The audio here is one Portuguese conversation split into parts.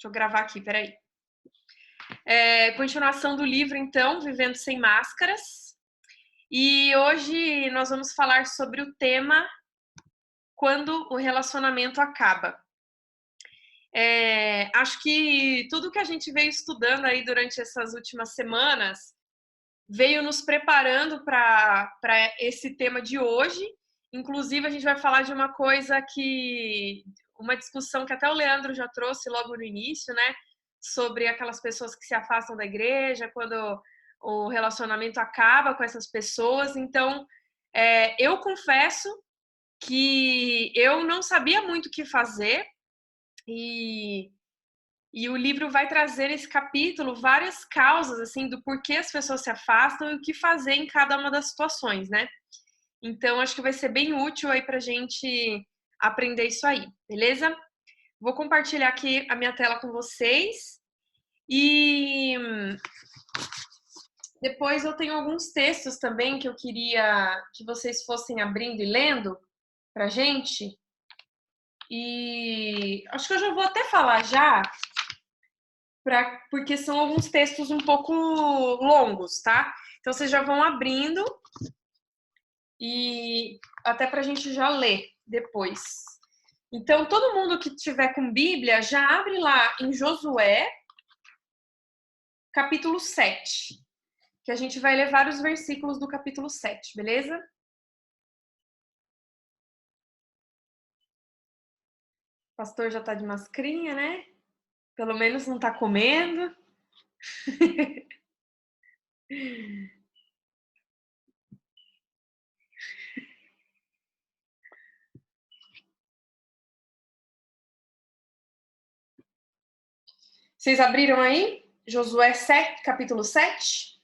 eu gravar aqui, peraí. Continuação do livro, então, Vivendo Sem Máscaras. E hoje nós vamos falar sobre o tema quando o relacionamento acaba. Acho que tudo que a gente veio estudando aí durante essas últimas semanas veio nos preparando para esse tema de hoje. Inclusive, a gente vai falar de uma discussão que até o Leandro já trouxe logo no início, né? Sobre aquelas pessoas que se afastam da igreja, quando o relacionamento acaba com essas pessoas. Então, eu confesso que eu não sabia muito o que fazer e o livro vai trazer nesse capítulo várias causas, assim, do porquê as pessoas se afastam e o que fazer em cada uma das situações, né? Então, acho que vai ser bem útil aí pra gente aprender isso aí, beleza? Vou compartilhar aqui a minha tela com vocês e depois eu tenho alguns textos também que eu queria que vocês fossem abrindo e lendo pra gente. E acho que eu já vou até falar já, porque são alguns textos um pouco longos, tá? Então vocês já vão abrindo e até para a gente já ler depois. Então, todo mundo que tiver com Bíblia, já abre lá em Josué, capítulo 7, que a gente vai ler vários versículos do capítulo 7, beleza? O pastor já tá de mascarinha, né? Pelo menos não tá comendo. Vocês abriram aí? Josué 7, capítulo 7?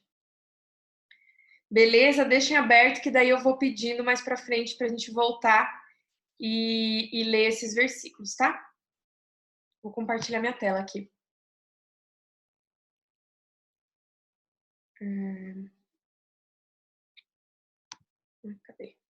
Beleza? Deixem aberto que daí eu vou pedindo mais para frente para a gente voltar e ler esses versículos, tá? Vou compartilhar minha tela aqui. Cadê?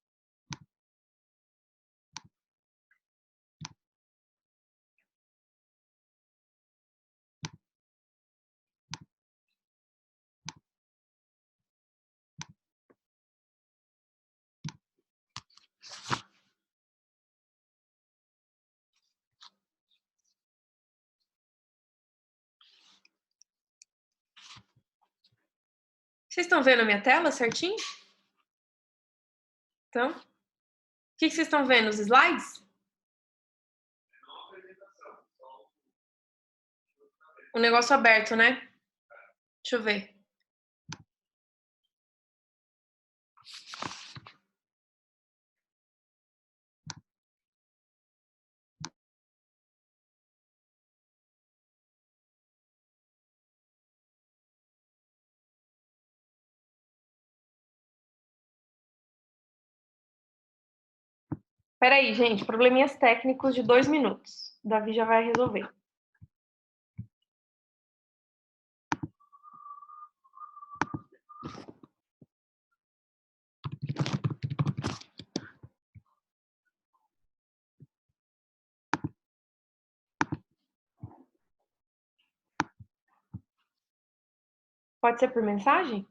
Vocês estão vendo a minha tela certinho? Então, o que vocês estão vendo? Os slides? O negócio aberto, né? Deixa eu ver. Peraí, gente, probleminhas técnicos de 2 minutos. O Davi já vai resolver. Pode ser por mensagem?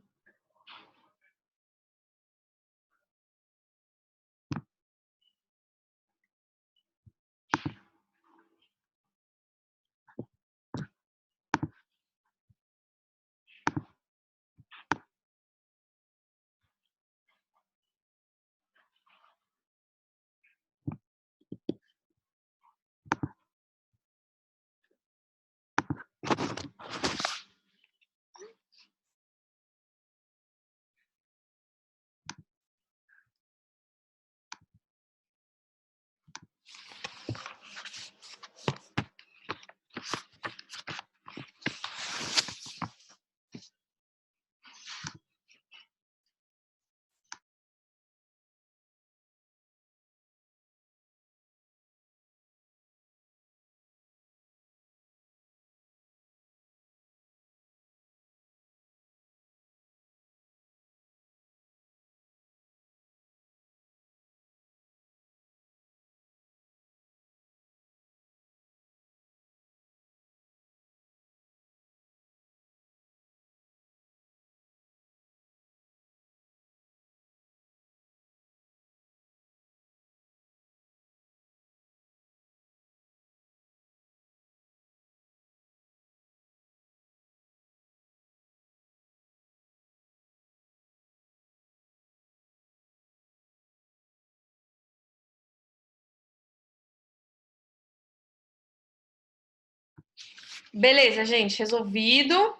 Beleza, gente, resolvido.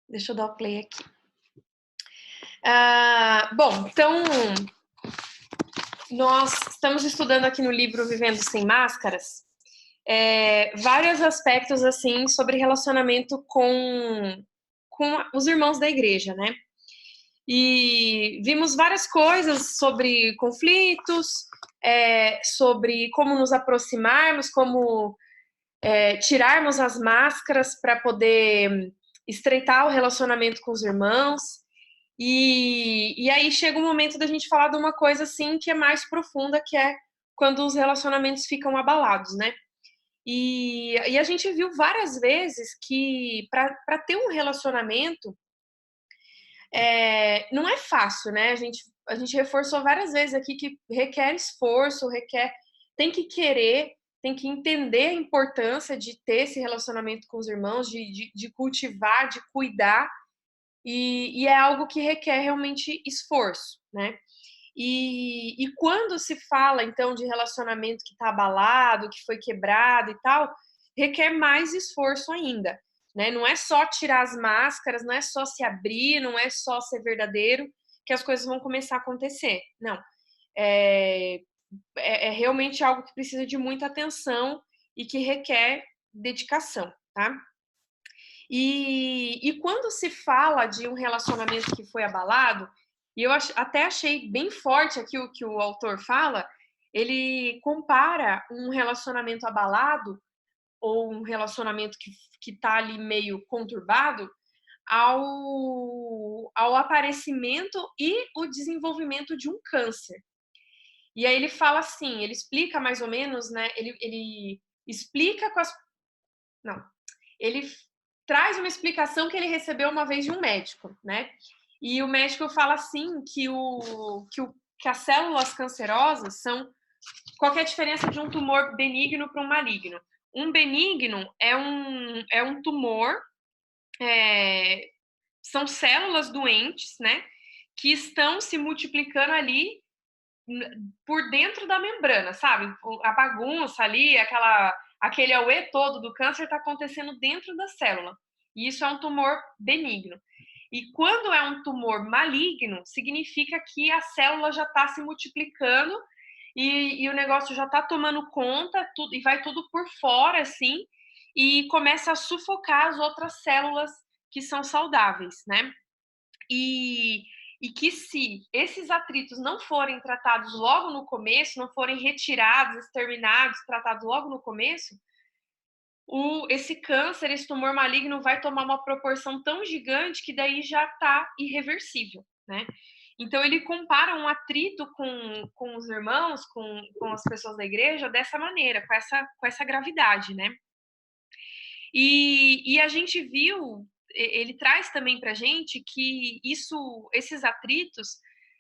Deixa eu dar o play aqui. Bom, então, nós estamos estudando aqui no livro Vivendo Sem Máscaras vários aspectos, assim, sobre relacionamento com os irmãos da igreja, né? E vimos várias coisas sobre conflitos, sobre como nos aproximarmos, como tirarmos as máscaras para poder estreitar o relacionamento com os irmãos. E aí chega o momento da gente falar de uma coisa assim que é mais profunda, que é quando os relacionamentos ficam abalados, né? E a gente viu várias vezes que para ter um relacionamento não é fácil, né? A gente reforçou várias vezes aqui que requer esforço, tem que querer, tem que entender a importância de ter esse relacionamento com os irmãos, de cultivar, de cuidar, e é algo que requer realmente esforço, né? E quando se fala, então, de relacionamento que está abalado, que foi quebrado e tal, requer mais esforço ainda, né? Não é só tirar as máscaras, não é só se abrir, não é só ser verdadeiro que as coisas vão começar a acontecer. Não. É, é realmente algo que precisa de muita atenção e que requer dedicação, tá? E quando se fala de um relacionamento que foi abalado, e eu até achei bem forte aqui o que o autor fala, ele compara um relacionamento abalado ou um relacionamento que está ali meio conturbado ao aparecimento e o desenvolvimento de um câncer. E aí ele fala assim, ele explica mais ou menos, né? Ele explica com as... Não, ele traz uma explicação que ele recebeu uma vez de um médico, né? E o médico fala assim que as células cancerosas são... Qual que é a diferença de um tumor benigno para um maligno? Um benigno é um tumor, são células doentes, né? Que estão se multiplicando ali por dentro da membrana, sabe? A bagunça ali, aquele auê todo do câncer está acontecendo dentro da célula. E isso é um tumor benigno. E quando é um tumor maligno, significa que a célula já está se multiplicando e o negócio já está tomando conta e vai tudo por fora, assim, e começa a sufocar as outras células que são saudáveis, né? E que se esses atritos não forem tratados logo no começo, não forem retirados, exterminados, tratados logo no começo, esse câncer, esse tumor maligno vai tomar uma proporção tão gigante que daí já está irreversível, né? Então ele compara um atrito com os irmãos, com as pessoas da igreja dessa maneira, com essa gravidade, né? E a gente viu, ele traz também para a gente que esses atritos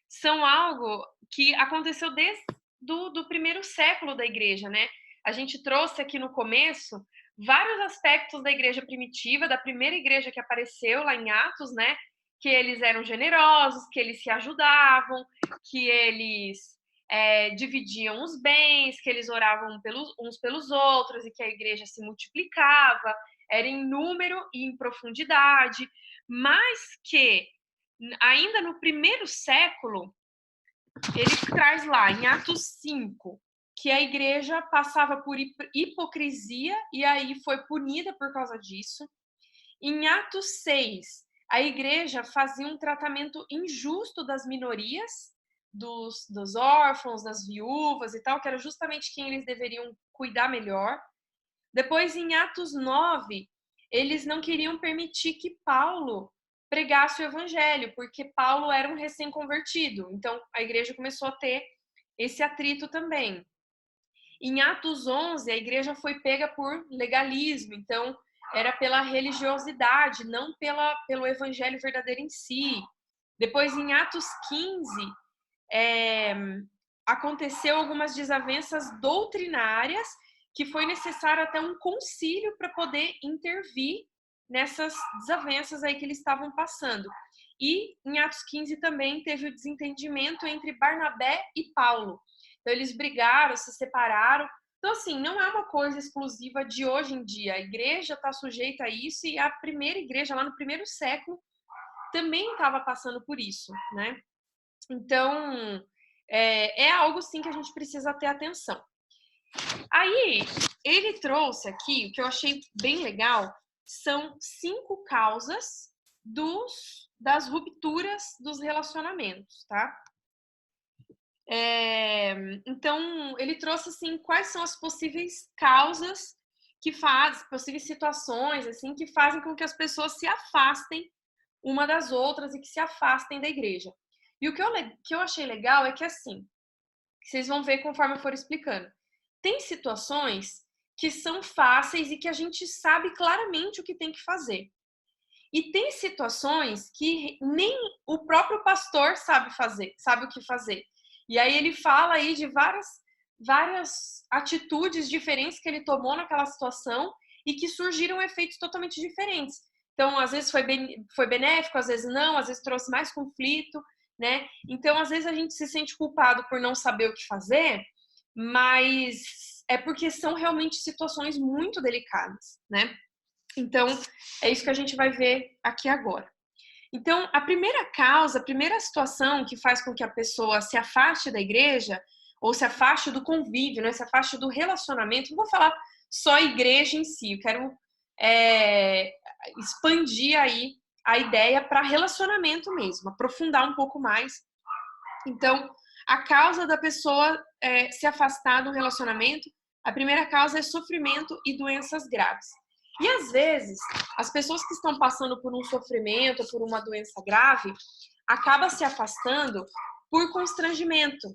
são algo que aconteceu desde do primeiro século da igreja, né? A gente trouxe aqui no começo vários aspectos da igreja primitiva, da primeira igreja que apareceu lá em Atos, né? Que eles eram generosos, que eles se ajudavam, que eles dividiam os bens, que eles oravam uns pelos outros e que a igreja se multiplicava, era em número e em profundidade, mas que ainda no primeiro século, ele traz lá em Atos 5 que a igreja passava por hipocrisia e aí foi punida por causa disso. Em Atos 6, a igreja fazia um tratamento injusto das minorias, dos órfãos, das viúvas e tal, que era justamente quem eles deveriam cuidar melhor. Depois, em Atos 9, eles não queriam permitir que Paulo pregasse o evangelho, porque Paulo era um recém-convertido. Então, a igreja começou a ter esse atrito também. Em Atos 11, a igreja foi pega por legalismo, então era pela religiosidade, não pelo evangelho verdadeiro em si. Depois, em Atos 15, aconteceu algumas desavenças doutrinárias que foi necessário até um concílio para poder intervir nessas desavenças aí que eles estavam passando. E em Atos 15 também teve o desentendimento entre Barnabé e Paulo. Então eles brigaram, se separaram Então, assim, não é uma coisa exclusiva de hoje em dia. A igreja está sujeita a isso e a primeira igreja, lá no primeiro século, também estava passando por isso, né? Então, é algo, sim, que a gente precisa ter atenção. Aí, ele trouxe aqui, o que eu achei bem legal, são 5 causas das rupturas dos relacionamentos, tá? Então, ele trouxe, assim, quais são as possíveis causas que fazem, possíveis situações, assim, que fazem com que as pessoas se afastem uma das outras e que se afastem da igreja. E o que eu achei legal é que, assim, vocês vão ver conforme eu for explicando. Tem situações que são fáceis e que a gente sabe claramente o que tem que fazer. E tem situações que nem o próprio pastor sabe o que fazer. E aí ele fala aí de várias atitudes diferentes que ele tomou naquela situação e que surgiram efeitos totalmente diferentes. Então, às vezes foi benéfico, às vezes não, às vezes trouxe mais conflito, né? Então, às vezes a gente se sente culpado por não saber o que fazer, mas é porque são realmente situações muito delicadas, né? Então, é isso que a gente vai ver aqui agora. Então, a primeira causa, a primeira situação que faz com que a pessoa se afaste da igreja, ou se afaste do convívio, né, se afaste do relacionamento, não vou falar só igreja em si, eu quero expandir aí a ideia para relacionamento mesmo, aprofundar um pouco mais. Então, a causa da pessoa se afastar do relacionamento, a primeira causa é sofrimento e doenças graves. E às vezes, as pessoas que estão passando por um sofrimento, por uma doença grave, acabam se afastando por constrangimento,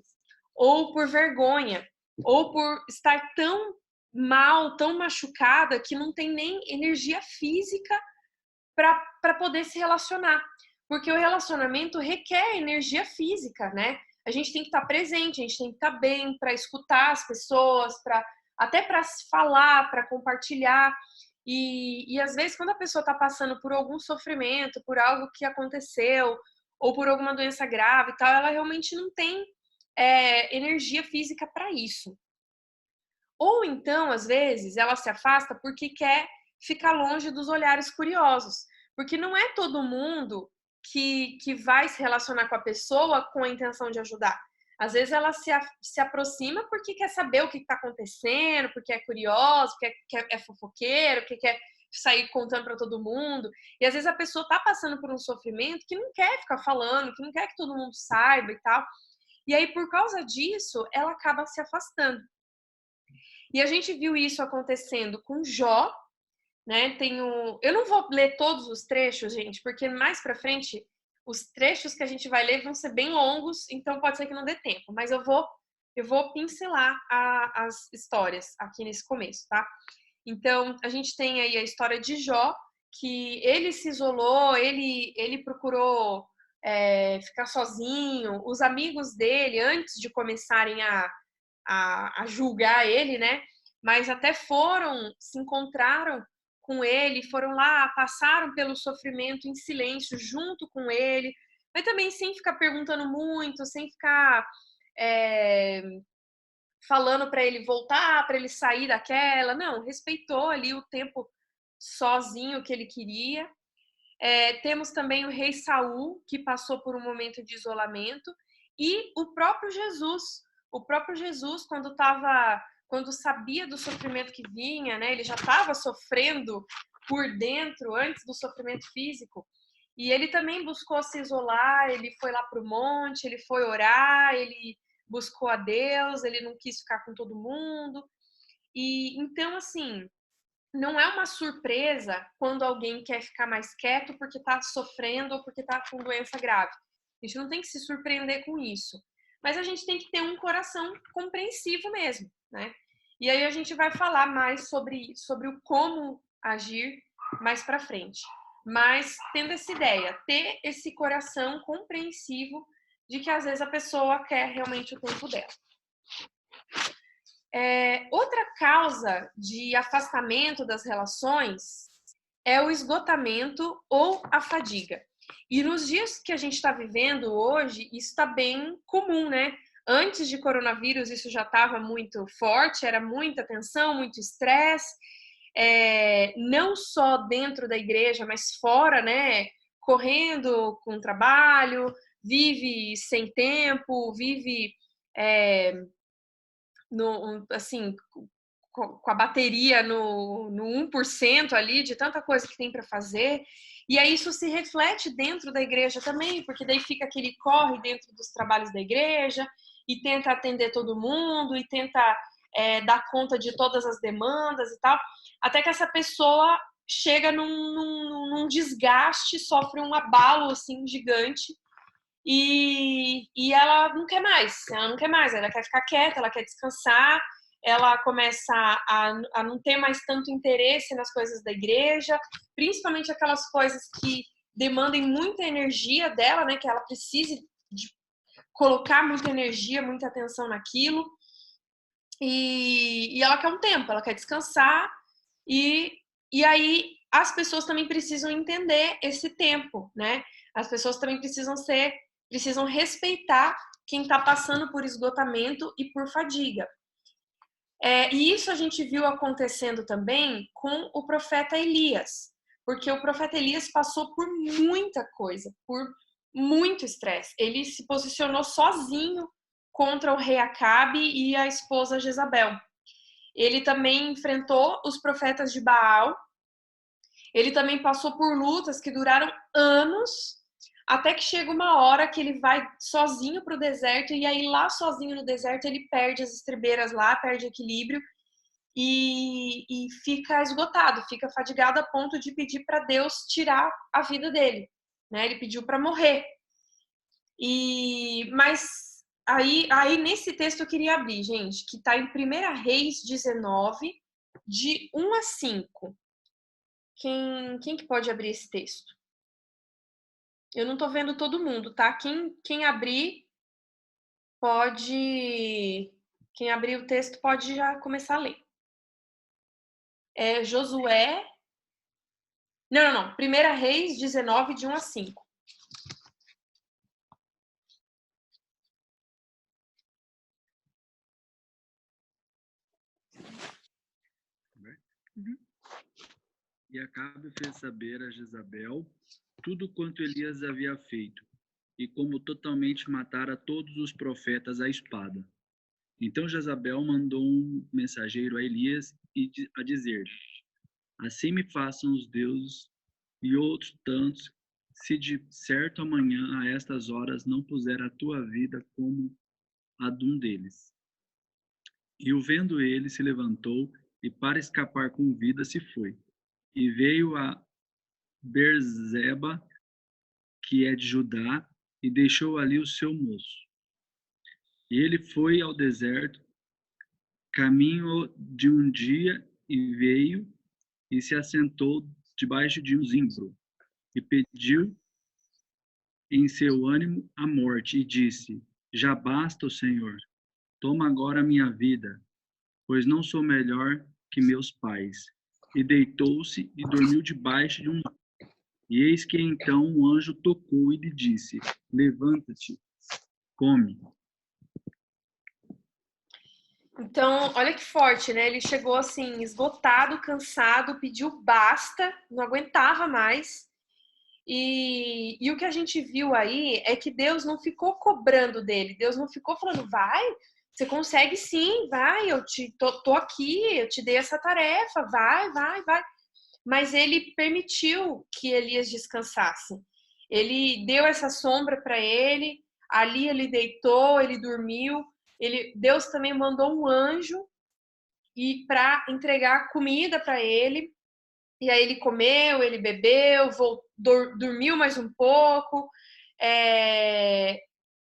ou por vergonha, ou por estar tão mal, tão machucada, que não tem nem energia física para poder se relacionar. Porque o relacionamento requer energia física, né? A gente tem que estar presente, a gente tem que estar bem para escutar as pessoas, até para se falar, para compartilhar. E às vezes, quando a pessoa está passando por algum sofrimento, por algo que aconteceu, ou por alguma doença grave e tal, ela realmente não tem energia física para isso. Ou então, às vezes, ela se afasta porque quer ficar longe dos olhares curiosos. Porque não é todo mundo que vai se relacionar com a pessoa com a intenção de ajudar. Às vezes ela se aproxima porque quer saber o que está acontecendo, porque é curioso, porque é fofoqueiro, porque quer sair contando para todo mundo. E às vezes a pessoa está passando por um sofrimento que não quer ficar falando, que não quer que todo mundo saiba e tal. E aí, por causa disso, ela acaba se afastando. E a gente viu isso acontecendo com Jó, né? Eu não vou ler todos os trechos, gente, porque mais para frente os trechos que a gente vai ler vão ser bem longos, então pode ser que não dê tempo, mas eu vou pincelar as histórias aqui nesse começo, tá? Então, a gente tem aí a história de Jó, que ele se isolou, ele procurou ficar sozinho, os amigos dele, antes de começarem a julgar ele, né? Mas até se encontraram com ele, foram lá, passaram pelo sofrimento em silêncio junto com ele, mas também sem ficar perguntando muito, sem ficar falando para ele voltar, para ele sair daquela. Não, respeitou ali o tempo sozinho que ele queria. Temos também o rei Saul, que passou por um momento de isolamento, e o próprio Jesus. O próprio Jesus, quando sabia do sofrimento que vinha, né, ele já estava sofrendo por dentro antes do sofrimento físico, e ele também buscou se isolar, ele foi lá para o monte, ele foi orar, ele buscou a Deus, ele não quis ficar com todo mundo. E então, assim, não é uma surpresa quando alguém quer ficar mais quieto porque está sofrendo ou porque está com doença grave. A gente não tem que se surpreender com isso. Mas a gente tem que ter um coração compreensivo mesmo, né? E aí a gente vai falar mais sobre o como agir mais para frente. Mas tendo essa ideia, ter esse coração compreensivo de que às vezes a pessoa quer realmente o tempo dela. Outra causa de afastamento das relações é o esgotamento ou a fadiga. E nos dias que a gente está vivendo hoje, isso está bem comum, né? Antes de coronavírus, isso já estava muito forte, era muita tensão, muito estresse, não só dentro da igreja, mas fora, né? Correndo com o trabalho, vive sem tempo, vive assim, com a bateria no 1% ali, de tanta coisa que tem para fazer. E aí isso se reflete dentro da igreja também, porque daí fica aquele corre dentro dos trabalhos da igreja e tenta atender todo mundo e tenta dar conta de todas as demandas e tal, até que essa pessoa chega num desgaste, sofre um abalo assim gigante e ela não quer mais, ela quer ficar quieta, ela quer descansar, ela começa a não ter mais tanto interesse nas coisas da igreja, principalmente aquelas coisas que demandem muita energia dela, né, que ela precise de colocar muita energia, muita atenção naquilo, e ela quer um tempo, ela quer descansar, e aí as pessoas também precisam entender esse tempo, né? As pessoas também precisam respeitar quem está passando por esgotamento e por fadiga. E isso a gente viu acontecendo também com o profeta Elias, porque o profeta Elias passou por muita coisa, por muito estresse. Ele se posicionou sozinho contra o rei Acabe e a esposa Jezabel. Ele também enfrentou os profetas de Baal. Ele também passou por lutas que duraram anos, até que chega uma hora que ele vai sozinho para o deserto, e aí lá sozinho no deserto ele perde as estribeiras lá, perde equilíbrio e fica esgotado, fica fadigado a ponto de pedir para Deus tirar a vida dele, né? Ele pediu para morrer. Mas aí nesse texto eu queria abrir, gente, que está em 1 Reis 19, de 1 a 5. Quem que pode abrir esse texto? Eu não tô vendo todo mundo, tá? Quem abrir pode. Quem abrir o texto pode já começar a ler. Josué. Não. 1 Reis 19, de 1 a 5. Uhum. E Acabe fez saber a Jezabel tudo quanto Elias havia feito, e como totalmente matara todos os profetas à espada. Então Jezabel mandou um mensageiro a Elias a dizer: assim me façam os deuses e outros tantos, se de certo amanhã a estas horas não puser a tua vida como a de um deles. E o vendo ele, se levantou e para escapar com vida se foi. E veio a Berzeba, que é de Judá, e deixou ali o seu moço. E ele foi ao deserto, caminho de um dia, e veio e se assentou debaixo de um zimbro, e pediu em seu ânimo a morte, e disse: já basta, Senhor, toma agora a minha vida, pois não sou melhor que meus pais. E deitou-se e dormiu debaixo de um. E eis que então um anjo tocou e lhe disse: levanta-te, come. Então, olha que forte, né? Ele chegou assim, esgotado, cansado, pediu basta, não aguentava mais. E o que a gente viu aí é que Deus não ficou cobrando dele, Deus não ficou falando, vai, você consegue sim, vai, eu tô aqui, eu te dei essa tarefa, vai. Mas ele permitiu que Elias descansasse. Ele deu essa sombra para ele, ali ele deitou, ele dormiu. Deus também mandou um anjo e para entregar comida para ele. E aí ele comeu, ele bebeu, dormiu mais um pouco.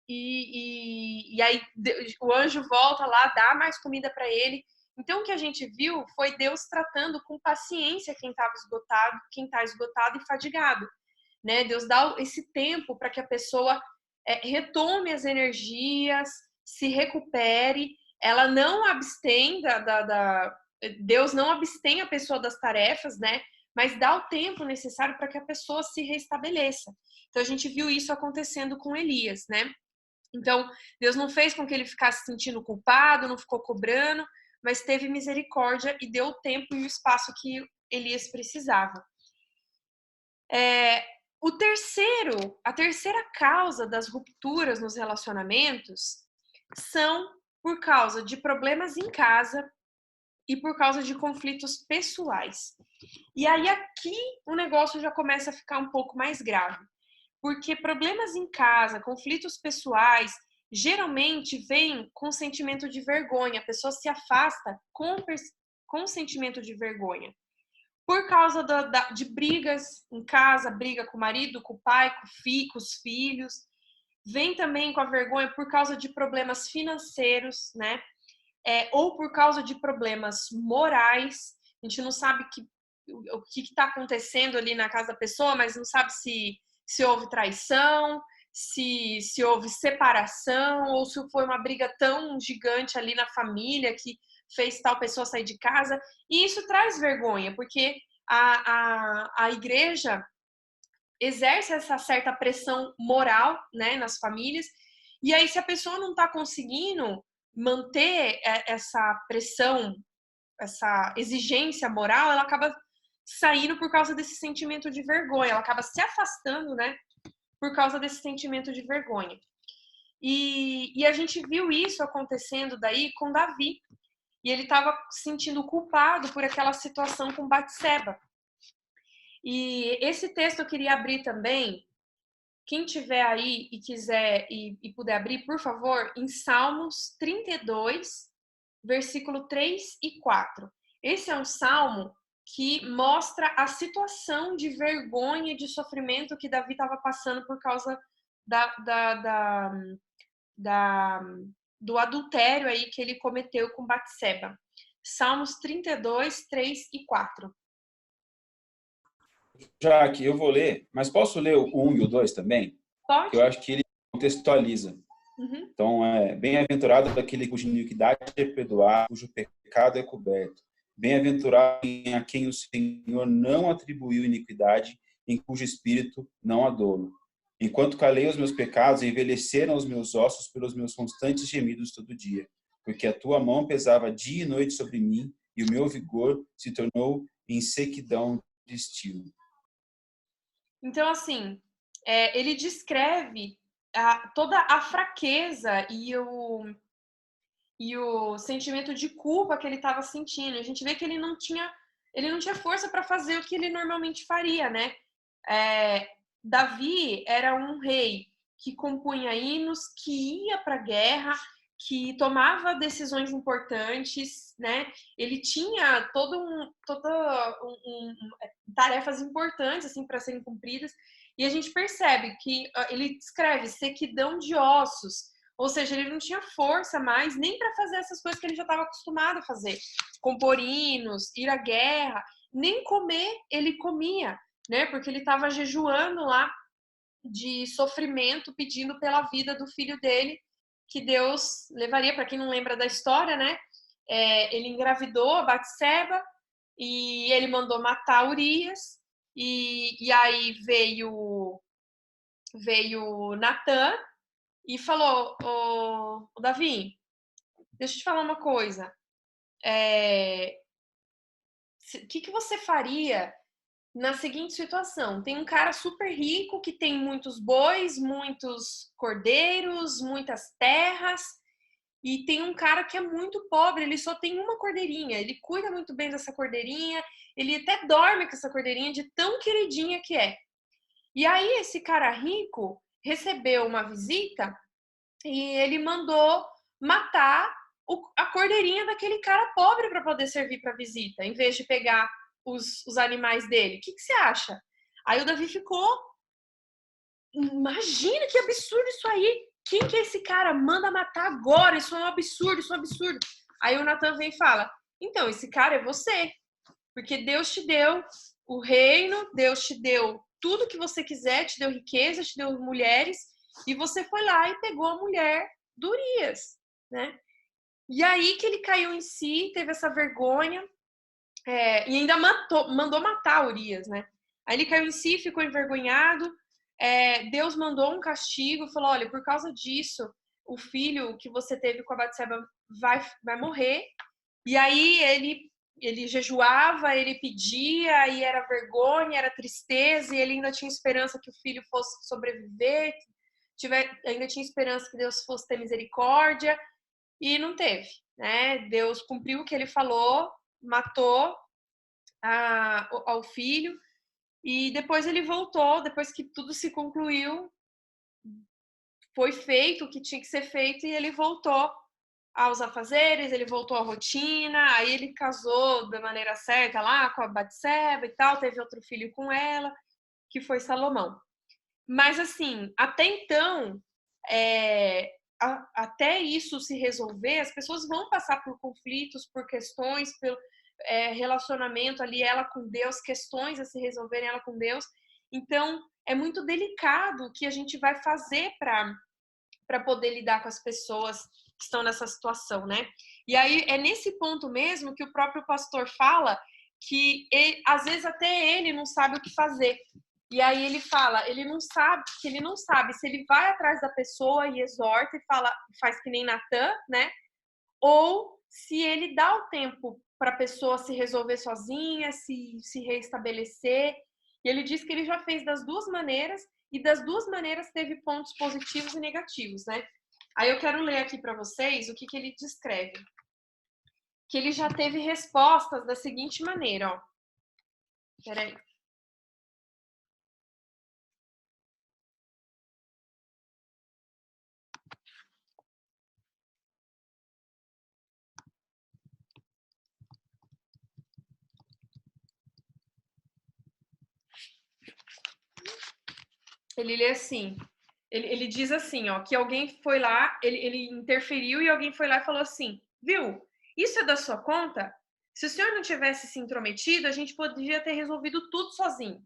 E aí o anjo volta lá, dá mais comida para ele. Então o que a gente viu foi Deus tratando com paciência quem estava esgotado, quem está esgotado e fadigado, né? Deus dá esse tempo para que a pessoa retome as energias, se recupere. Ela não abstém Deus não abstém a pessoa das tarefas, né? Mas dá o tempo necessário para que a pessoa se restabeleça. Então a gente viu isso acontecendo com Elias, né? Então, Deus não fez com que ele ficasse se sentindo culpado, não ficou cobrando, mas teve misericórdia e deu o tempo e o espaço que Elias precisava. A terceira causa das rupturas nos relacionamentos são por causa de problemas em casa e por causa de conflitos pessoais. E aí aqui o negócio já começa a ficar um pouco mais grave, porque problemas em casa, conflitos pessoais, geralmente vêm com sentimento de vergonha, a pessoa se afasta com sentimento de vergonha. Por causa de brigas em casa, briga com o marido, com o pai, com os filhos. Vem também com a vergonha por causa de problemas financeiros, né? Ou por causa de problemas morais. A gente não sabe o que está acontecendo ali na casa da pessoa, mas não sabe se houve traição, se houve separação, ou se foi uma briga tão gigante ali na família que fez tal pessoa sair de casa. E isso traz vergonha, porque a igreja exerce essa certa pressão moral, né, nas famílias. E aí, se a pessoa não está conseguindo manter essa pressão, essa exigência moral, ela acaba saindo por causa desse sentimento de vergonha, ela acaba se afastando, né, por causa desse sentimento de vergonha. E a gente viu isso acontecendo daí com Davi. E ele estava se sentindo culpado por aquela situação com Batseba. E esse texto eu queria abrir também. Quem tiver aí e quiser e puder abrir, por favor, em Salmos 32, versículo 3 e 4. Esse é um salmo que mostra a situação de vergonha e de sofrimento que Davi estava passando por causa do adultério aí que ele cometeu com Batseba. Salmos 32, 3 e 4. Já que eu vou ler, mas posso ler o 1 e o 2 também? Pode? Que eu acho que ele contextualiza. Uhum. Então, bem-aventurado aquele cuja iniquidade é perdoada, cujo pecado é coberto. Bem-aventurado a quem o Senhor não atribuiu iniquidade, em cujo espírito não há dolo. Enquanto calei os meus pecados, envelheceram os meus ossos pelos meus constantes gemidos todo dia. Porque a tua mão pesava dia e noite sobre mim, e o meu vigor se tornou em sequidão de estio. Então, assim, ele descreve toda a fraqueza e o sentimento de culpa que ele estava sentindo. A gente vê que ele não tinha força para fazer o que ele normalmente faria, né? Davi era um rei que compunha hinos, que ia para a guerra, que tomava decisões importantes, né? Ele tinha tarefas importantes assim para serem cumpridas. E a gente percebe que ele descreve sequidão de ossos, ou seja, ele não tinha força mais nem para fazer essas coisas que ele já estava acostumado a fazer, compor hinos, ir à guerra, nem comer ele comia, né? Porque ele estava jejuando lá de sofrimento, pedindo pela vida do filho dele, que Deus levaria. Para quem não lembra da história, né? Ele engravidou a Batseba e ele mandou matar Urias. E aí veio Natan e falou: ô Davi, deixa eu te falar uma coisa. O que você faria na seguinte situação? Tem um cara super rico que tem muitos bois, muitos cordeiros, muitas terras, e tem um cara que é muito pobre, ele só tem uma cordeirinha, ele cuida muito bem dessa cordeirinha, ele até dorme com essa cordeirinha de tão queridinha que é. E aí esse cara rico recebeu uma visita e ele mandou matar a cordeirinha daquele cara pobre para poder servir para visita, em vez de pegar os animais dele. O que você acha? Aí o Davi ficou... Imagina que absurdo isso aí! Quem que é esse cara? Manda matar agora! Isso é um absurdo, isso é um absurdo! Aí o Natan vem e fala: então, esse cara é você. Porque Deus te deu o reino, Deus te deu tudo que você quiser, te deu riqueza, te deu mulheres, e você foi lá e pegou a mulher do Urias, né? E aí que ele caiu em si, teve essa vergonha, e ainda mandou matar Urias, né? Aí ele caiu em si, ficou envergonhado, Deus mandou um castigo, falou: olha, por causa disso, o filho que você teve com a Batseba vai morrer. E aí ele jejuava, ele pedia, e era vergonha, era tristeza, e ele ainda tinha esperança que o filho fosse sobreviver, ainda tinha esperança que Deus fosse ter misericórdia, e não teve, né? Deus cumpriu o que ele falou, matou ao filho, e depois ele voltou, depois que tudo se concluiu, foi feito o que tinha que ser feito, e ele voltou aos afazeres, ele voltou à rotina, aí ele casou da maneira certa lá com a Batseba e tal, teve outro filho com ela, que foi Salomão. Mas assim, até então, até isso se resolver, as pessoas vão passar por conflitos, por questões, pelo relacionamento ali, ela com Deus, questões a se resolverem, ela com Deus. Então, é muito delicado o que a gente vai fazer para poder lidar com as pessoas que estão nessa situação, né? E aí é nesse ponto mesmo que o próprio pastor fala que às vezes até ele não sabe o que fazer. E aí ele fala, ele não sabe se ele vai atrás da pessoa e exorta e faz que nem Natan, né? Ou se ele dá o tempo para a pessoa se resolver sozinha, se reestabelecer. E ele diz que ele já fez das duas maneiras, e das duas maneiras teve pontos positivos e negativos, né? Aí eu quero ler aqui para vocês o que ele descreve. Que ele já teve respostas da seguinte maneira, ó. Peraí. Ele lê assim, ele diz assim, ó, que alguém foi lá, ele interferiu e alguém foi lá e falou assim, viu, isso é da sua conta? Se o senhor não tivesse se intrometido, a gente poderia ter resolvido tudo sozinho.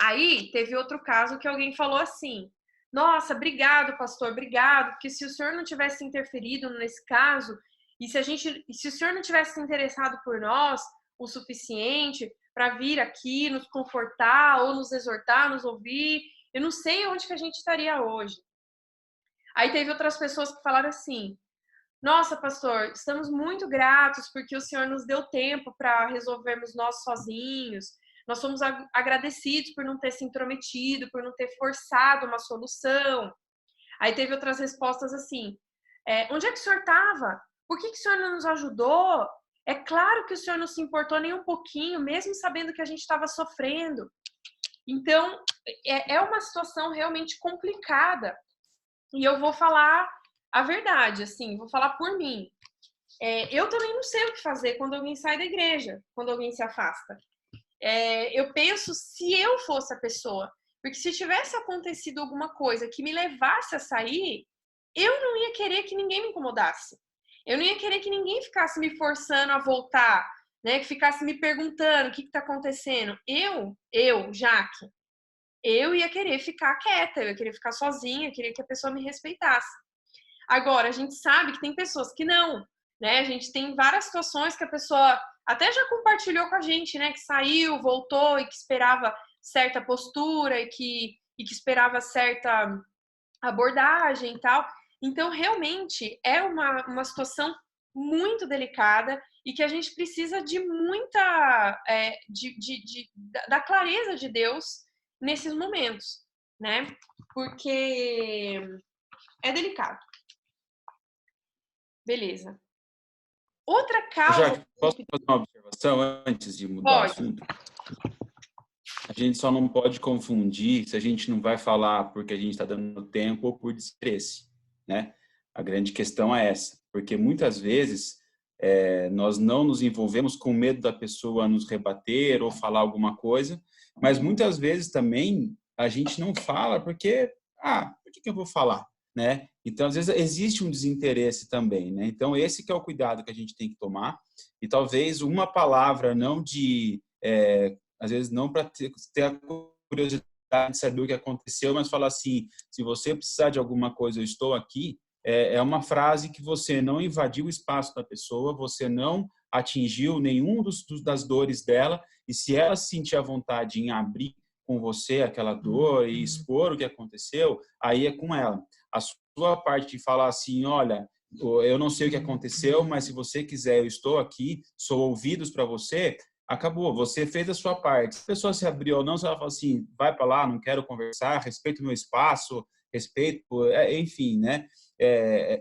Aí teve outro caso que alguém falou assim, nossa, obrigado, pastor, obrigado, porque se o senhor não tivesse interferido nesse caso, e se o senhor não tivesse se interessado por nós o suficiente para vir aqui, nos confortar, ou nos exortar, nos ouvir, eu não sei onde que a gente estaria hoje. Aí teve outras pessoas que falaram assim, nossa, pastor, estamos muito gratos porque o senhor nos deu tempo para resolvermos nós sozinhos. Nós somos agradecidos por não ter se intrometido, por não ter forçado uma solução. Aí teve outras respostas assim, onde é que o senhor estava? Por que o senhor não nos ajudou? É claro que o senhor não se importou nem um pouquinho, mesmo sabendo que a gente estava sofrendo. Então, é uma situação realmente complicada. E eu vou falar a verdade, assim, vou falar por mim. Eu também não sei o que fazer quando alguém sai da igreja, quando alguém se afasta. Eu penso se eu fosse a pessoa, porque se tivesse acontecido alguma coisa que me levasse a sair, eu não ia querer que ninguém me incomodasse. Eu não ia querer que ninguém ficasse me forçando a voltar, né? Que ficasse me perguntando o que está acontecendo. Jaque, eu ia querer ficar quieta, eu ia querer ficar sozinha, eu queria que a pessoa me respeitasse. Agora, a gente sabe que tem pessoas que não, né? A gente tem várias situações que a pessoa até já compartilhou com a gente, né? Que saiu, voltou e que esperava certa postura e que esperava certa abordagem e tal. Então, realmente, é uma situação muito delicada e que a gente precisa de muita... da clareza de Deus nesses momentos, né? Porque é delicado. Beleza. Outra causa... Já posso fazer uma observação antes de mudar o assunto? A gente só não pode confundir se a gente não vai falar porque a gente está dando tempo ou por desinteresse, né? A grande questão é essa, porque muitas vezes nós não nos envolvemos com medo da pessoa nos rebater ou falar alguma coisa, mas muitas vezes também a gente não fala porque, por que eu vou falar, né? Então, às vezes, existe um desinteresse também, né? Então, esse que é o cuidado que a gente tem que tomar, e talvez uma palavra não de... às vezes não para ter a curiosidade de saber o que aconteceu, mas falar assim, se você precisar de alguma coisa, eu estou aqui, é uma frase que você não invadiu o espaço da pessoa, você não atingiu nenhum das dores dela, e se ela se sentir à vontade em abrir com você aquela dor e expor o que aconteceu, aí é com ela. A sua parte de falar assim, olha, eu não sei o que aconteceu, mas se você quiser, eu estou aqui, sou ouvidos para você, acabou, você fez a sua parte. Se a pessoa se abriu ou não, se ela fala assim, vai para lá, não quero conversar, respeito o meu espaço, respeito, enfim, né?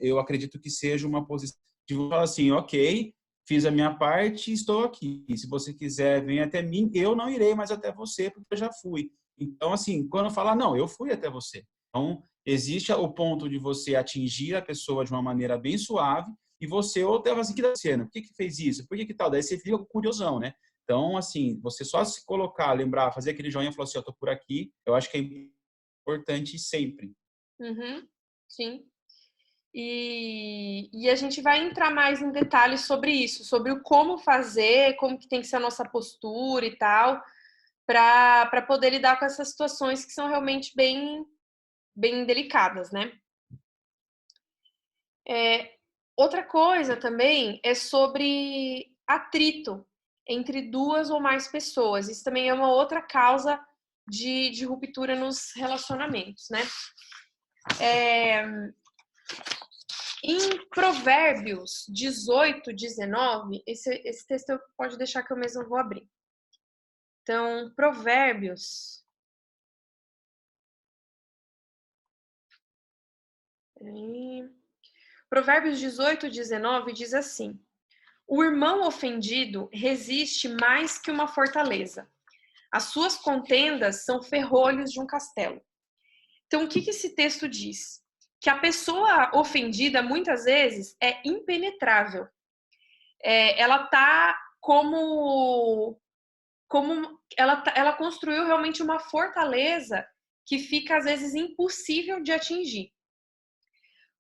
Eu acredito que seja uma posição de falar assim, ok, fiz a minha parte, estou aqui. E se você quiser, vem até mim, eu não irei mais até você, porque eu já fui. Então, assim, quando eu falar, não, eu fui até você. Então, existe o ponto de você atingir a pessoa de uma maneira bem suave e você, ou até assim, que tá sendo? Por que fez isso? Por que tal? Daí você fica curiosão, né? Então, assim, você só se colocar, lembrar, fazer aquele joinha e falar assim, eu tô por aqui, eu acho que é importante sempre. Uhum, sim. E a gente vai entrar mais em detalhes sobre isso, sobre o como fazer, como que tem que ser a nossa postura e tal, para poder lidar com essas situações que são realmente bem, bem delicadas, né? Outra coisa também é sobre atrito entre duas ou mais pessoas. Isso também é uma outra causa de ruptura nos relacionamentos, né? Em Provérbios 18, 19, esse texto pode deixar que eu mesmo vou abrir. Então, Provérbios. Provérbios 18, 19 diz assim: o irmão ofendido resiste mais que uma fortaleza. As suas contendas são ferrolhos de um castelo. Então, o que esse texto diz? Que a pessoa ofendida, muitas vezes, é impenetrável. Ela tá como ela construiu realmente uma fortaleza que fica, às vezes, impossível de atingir.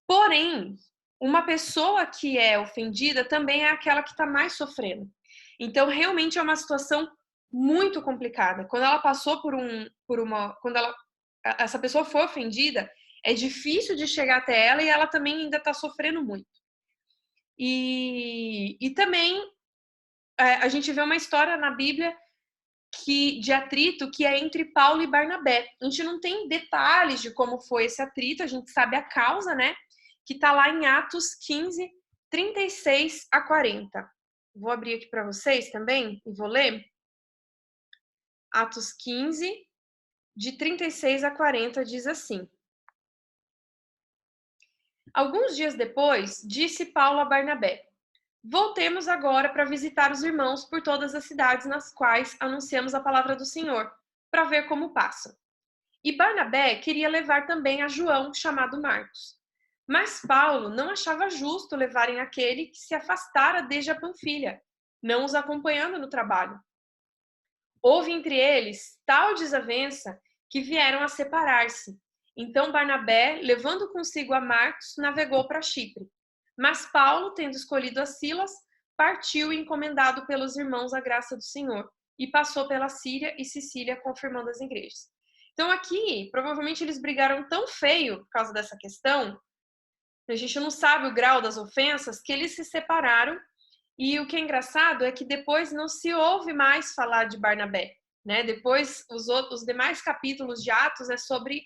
Porém, uma pessoa que é ofendida também é aquela que está mais sofrendo. Então, realmente é uma situação muito complicada. Quando ela passou essa pessoa foi ofendida, é difícil de chegar até ela e ela também ainda está sofrendo muito. E também a gente vê uma história na Bíblia de atrito que é entre Paulo e Barnabé. A gente não tem detalhes de como foi esse atrito, a gente sabe a causa, né? Que está lá em Atos 15, 36 a 40. Vou abrir aqui para vocês também e vou ler. Atos 15, de 36 a 40, diz assim: alguns dias depois, disse Paulo a Barnabé: voltemos agora para visitar os irmãos por todas as cidades nas quais anunciamos a palavra do Senhor, para ver como passam. E Barnabé queria levar também a João, chamado Marcos. Mas Paulo não achava justo levarem aquele que se afastara desde a Panfilha, não os acompanhando no trabalho. Houve entre eles tal desavença que vieram a separar-se. Então Barnabé, levando consigo a Marcos, navegou para Chipre. Mas Paulo, tendo escolhido a Silas, partiu encomendado pelos irmãos à graça do Senhor e passou pela Síria e Sicília, confirmando as igrejas. Então aqui, provavelmente eles brigaram tão feio por causa dessa questão, a gente não sabe o grau das ofensas, que eles se separaram. E o que é engraçado é que depois não se ouve mais falar de Barnabé, né? Depois os demais capítulos de Atos é sobre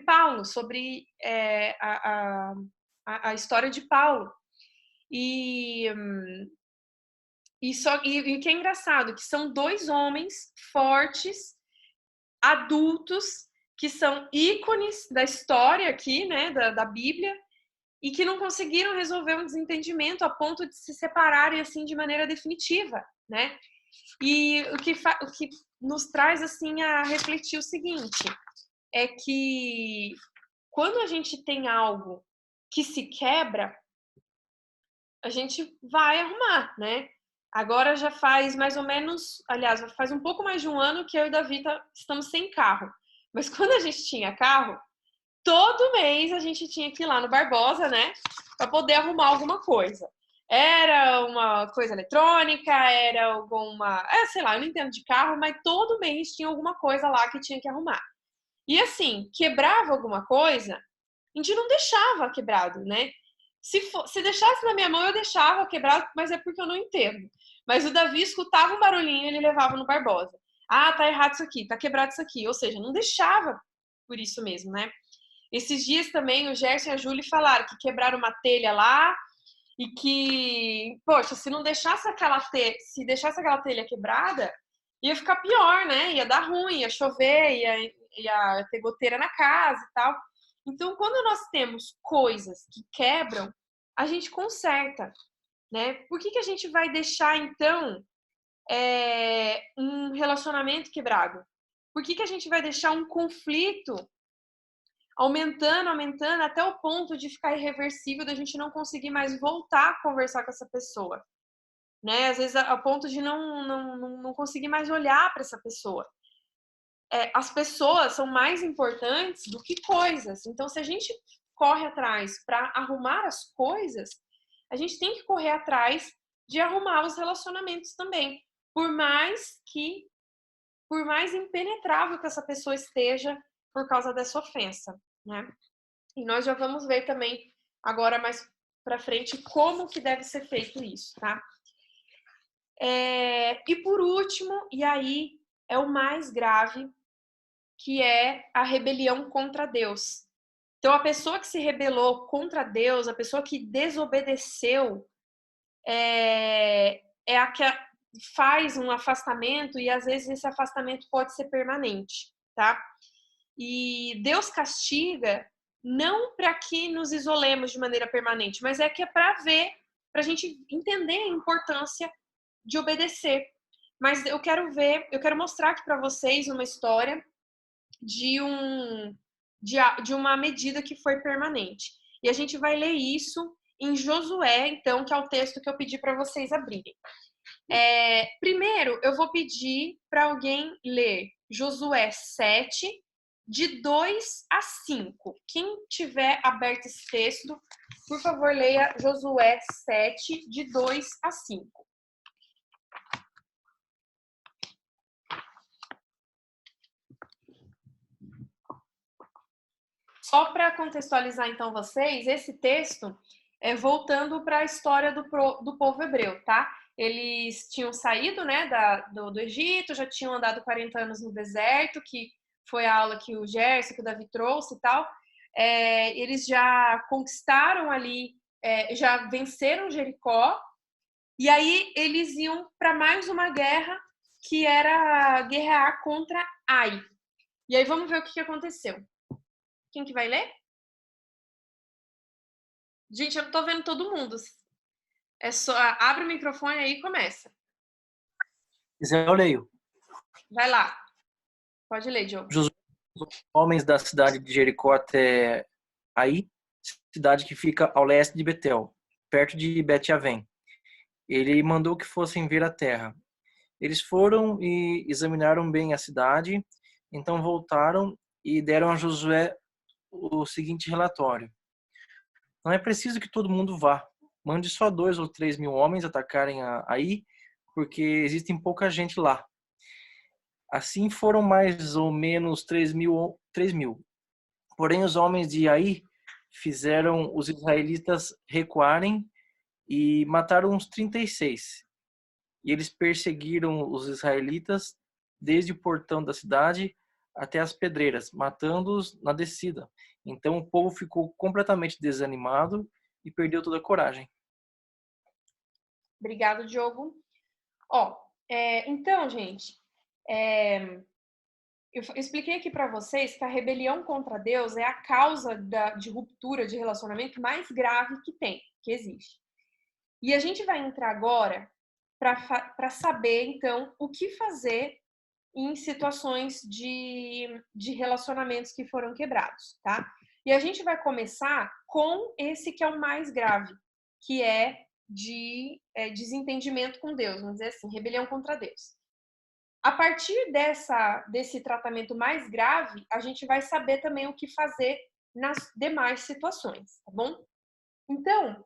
Paulo, sobre a história de Paulo. E o que é engraçado, que são dois homens fortes, adultos, que são ícones da história aqui, né, da Bíblia, e que não conseguiram resolver um desentendimento a ponto de se separarem assim de maneira definitiva, né? E o que nos traz assim a refletir o seguinte, é que quando a gente tem algo que se quebra, a gente vai arrumar, né? Agora já faz mais ou menos, aliás, faz um pouco mais de um ano que eu e o Davi estamos sem carro. Mas quando a gente tinha carro, todo mês a gente tinha que ir lá no Barbosa, né? Para poder arrumar alguma coisa. Era uma coisa eletrônica, era alguma. Sei lá, eu não entendo de carro, mas todo mês tinha alguma coisa lá que tinha que arrumar. E assim, quebrava alguma coisa, a gente não deixava quebrado, né? Se deixasse na minha mão, eu deixava quebrado, mas é porque eu não entendo. Mas o Davi escutava um barulhinho e ele levava no Barbosa. Ah, tá errado isso aqui, tá quebrado isso aqui. Ou seja, não deixava por isso mesmo, né? Esses dias também o Gerson e a Júlia falaram que quebraram uma telha lá e que, poxa, se deixasse aquela telha quebrada, ia ficar pior, né? Ia dar ruim, ia chover, ia ter goteira na casa e tal. Então, quando nós temos coisas que quebram, a gente conserta, né? Por que a gente vai deixar, então, um relacionamento quebrado? Por que a gente vai deixar um conflito aumentando até o ponto de ficar irreversível, da gente não conseguir mais voltar a conversar com essa pessoa, né? Às vezes a ponto de não conseguir mais olhar para essa pessoa. As pessoas são mais importantes do que coisas. Então, se a gente corre atrás para arrumar as coisas, a gente tem que correr atrás de arrumar os relacionamentos também. Por mais impenetrável que essa pessoa esteja por causa dessa ofensa, né? E nós já vamos ver também agora mais para frente como que deve ser feito isso, tá? E por último, e aí é o mais grave, que é a rebelião contra Deus. Então, a pessoa que se rebelou contra Deus, a pessoa que desobedeceu, é a que faz um afastamento, e às vezes esse afastamento pode ser permanente, tá? E Deus castiga não para que nos isolemos de maneira permanente, mas que é para a gente entender a importância de obedecer. Mas eu quero mostrar aqui para vocês uma história de uma medida que foi permanente. E a gente vai ler isso em Josué, então, que é o texto que eu pedi para vocês abrirem. Primeiro, eu vou pedir para alguém ler Josué 7, de 2 a 5. Quem tiver aberto esse texto, por favor, leia Josué 7, de 2 a 5. Só para contextualizar, então, vocês, esse texto é voltando para a história do povo hebreu, tá? Eles tinham saído, né, do Egito, já tinham andado 40 anos no deserto, que foi a aula que o Gerson, que o Davi trouxe e tal. Eles já conquistaram ali, já venceram Jericó, e aí eles iam para mais uma guerra, que era guerrear contra Ai. E aí vamos ver o que aconteceu. Quem que vai ler? Gente, eu não tô vendo todo mundo. Abre o microfone aí e começa. Se quiser, eu leio. Vai lá. Pode ler, Diogo. Os homens da cidade de Jericó até Ai, cidade que fica ao leste de Betel, perto de Bet-Avém. Ele mandou que fossem ver a terra. Eles foram e examinaram bem a cidade, então voltaram e deram a Josué o seguinte relatório: não é preciso que todo mundo vá. Mande só 2 ou 3 mil homens atacarem Ai, porque existem pouca gente lá. Assim foram mais ou menos 3 mil. Porém, os homens de Ai fizeram os israelitas recuarem e mataram uns 36. E eles perseguiram os israelitas desde o portão da cidade até as pedreiras, matando-os na descida. Então o povo ficou completamente desanimado e perdeu toda a coragem. Obrigado, Diogo. Então, gente, eu expliquei aqui para vocês que a rebelião contra Deus é a causa de ruptura de relacionamento mais grave que existe. E a gente vai entrar agora para saber, então, o que fazer em situações de relacionamentos que foram quebrados, tá? E a gente vai começar com esse que é o mais grave, que é de desentendimento com Deus, vamos dizer assim, rebelião contra Deus. A partir desse tratamento mais grave, a gente vai saber também o que fazer nas demais situações, tá bom? Então,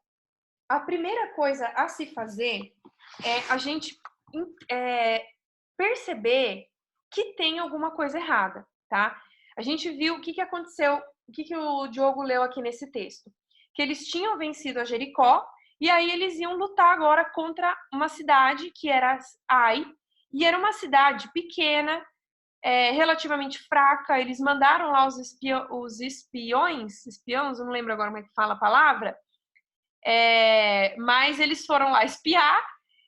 a primeira coisa a se fazer é a gente perceber que tem alguma coisa errada, tá? A gente viu o que aconteceu, o que o Diogo leu aqui nesse texto. Que eles tinham vencido a Jericó, e aí eles iam lutar agora contra uma cidade que era Ai, e era uma cidade pequena, relativamente fraca. Eles mandaram lá os espiões, eu não lembro agora como é que fala a palavra, mas eles foram lá espiar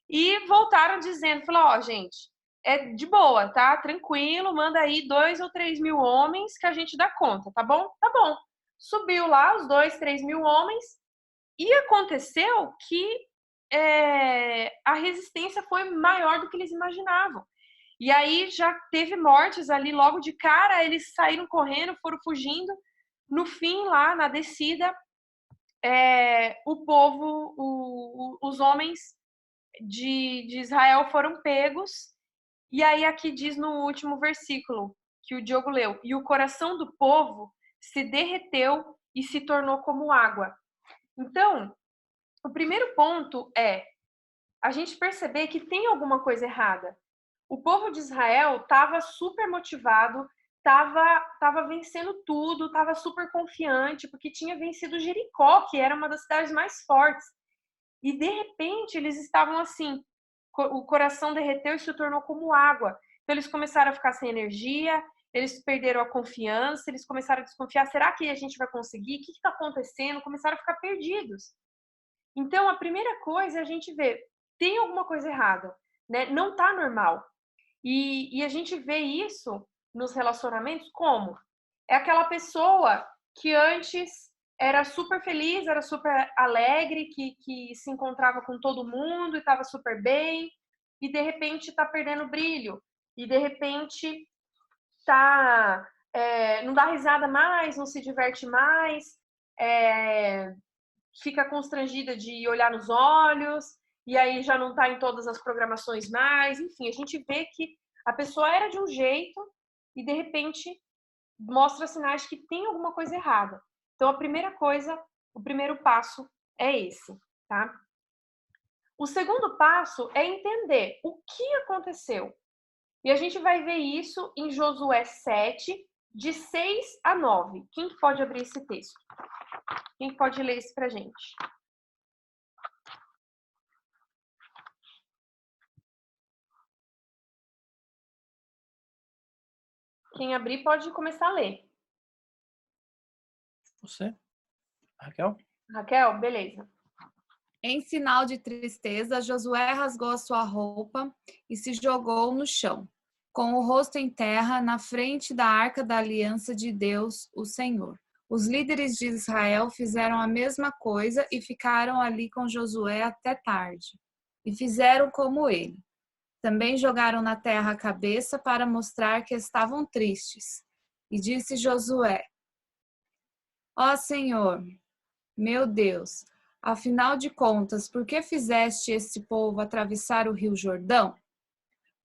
e voltaram dizendo, falou, gente, é de boa, tá? Tranquilo, manda aí 2 ou 3 mil homens que a gente dá conta, tá bom? Tá bom. Subiu lá os 2, 3 mil homens e aconteceu que a resistência foi maior do que eles imaginavam. E aí já teve mortes ali logo de cara, eles saíram correndo, foram fugindo. No fim, lá na descida, o povo, os homens de Israel foram pegos. E aí aqui diz no último versículo que o Diogo leu, e o coração do povo se derreteu e se tornou como água. Então, o primeiro ponto é a gente perceber que tem alguma coisa errada. O povo de Israel estava super motivado, estava vencendo tudo, estava super confiante, porque tinha vencido Jericó, que era uma das cidades mais fortes. E, de repente, eles estavam assim, o coração derreteu e se tornou como água. Então, eles começaram a ficar sem energia, eles perderam a confiança, eles começaram a desconfiar, será que a gente vai conseguir? O que está acontecendo? Começaram a ficar perdidos. Então, a primeira coisa é a gente ver, tem alguma coisa errada, né? Não está normal. E a gente vê isso nos relacionamentos como? É aquela pessoa que antes era super feliz, era super alegre, que se encontrava com todo mundo e estava super bem, e de repente está perdendo brilho, e de repente não dá risada mais, não se diverte mais, fica constrangida de olhar nos olhos, e aí já não está em todas as programações mais. Enfim, a gente vê que a pessoa era de um jeito e, de repente, mostra sinais que tem alguma coisa errada. Então, a primeira coisa, o primeiro passo é esse, tá? O segundo passo é entender o que aconteceu. E a gente vai ver isso em Josué 7, de 6 a 9. Quem pode abrir esse texto? Quem pode ler isso pra gente? Quem abrir pode começar a ler. Você? Raquel? Raquel, beleza. Em sinal de tristeza, Josué rasgou a sua roupa e se jogou no chão, com o rosto em terra, na frente da arca da aliança de Deus, o Senhor. Os líderes de Israel fizeram a mesma coisa e ficaram ali com Josué até tarde. E fizeram como ele. Também jogaram na terra a cabeça para mostrar que estavam tristes. E disse Josué: Ó Senhor, meu Deus, afinal de contas, por que fizeste este povo atravessar o rio Jordão?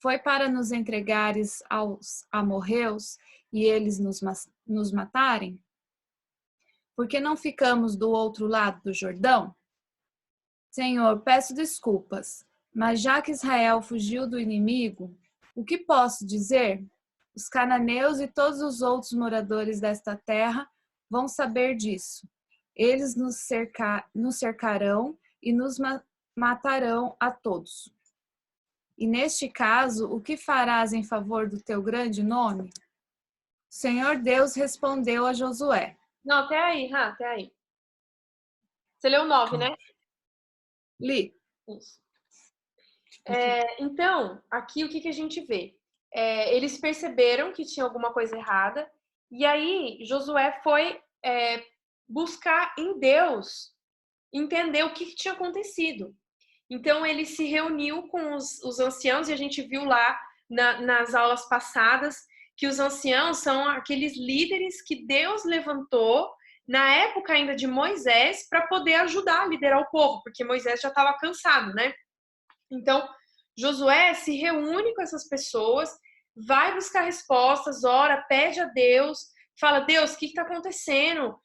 Foi para nos entregares aos amorreus e eles nos matarem? Por que não ficamos do outro lado do Jordão? Senhor, peço desculpas, mas já que Israel fugiu do inimigo, o que posso dizer? Os cananeus e todos os outros moradores desta terra vão saber disso. Eles nos cercarão e nos matarão a todos. E neste caso, o que farás em favor do teu grande nome? O Senhor Deus respondeu a Josué. Não, até aí, até aí. Você leu 9, né? Li. Isso. Então, aqui o que a gente vê? Eles perceberam que tinha alguma coisa errada, e aí Josué foi buscar em Deus entender o que tinha acontecido. Então, ele se reuniu com os anciãos, e a gente viu lá nas aulas passadas que os anciãos são aqueles líderes que Deus levantou na época ainda de Moisés para poder ajudar a liderar o povo, porque Moisés já estava cansado, né? Então, Josué se reúne com essas pessoas, vai buscar respostas, ora, pede a Deus, fala, Deus, o que está acontecendo?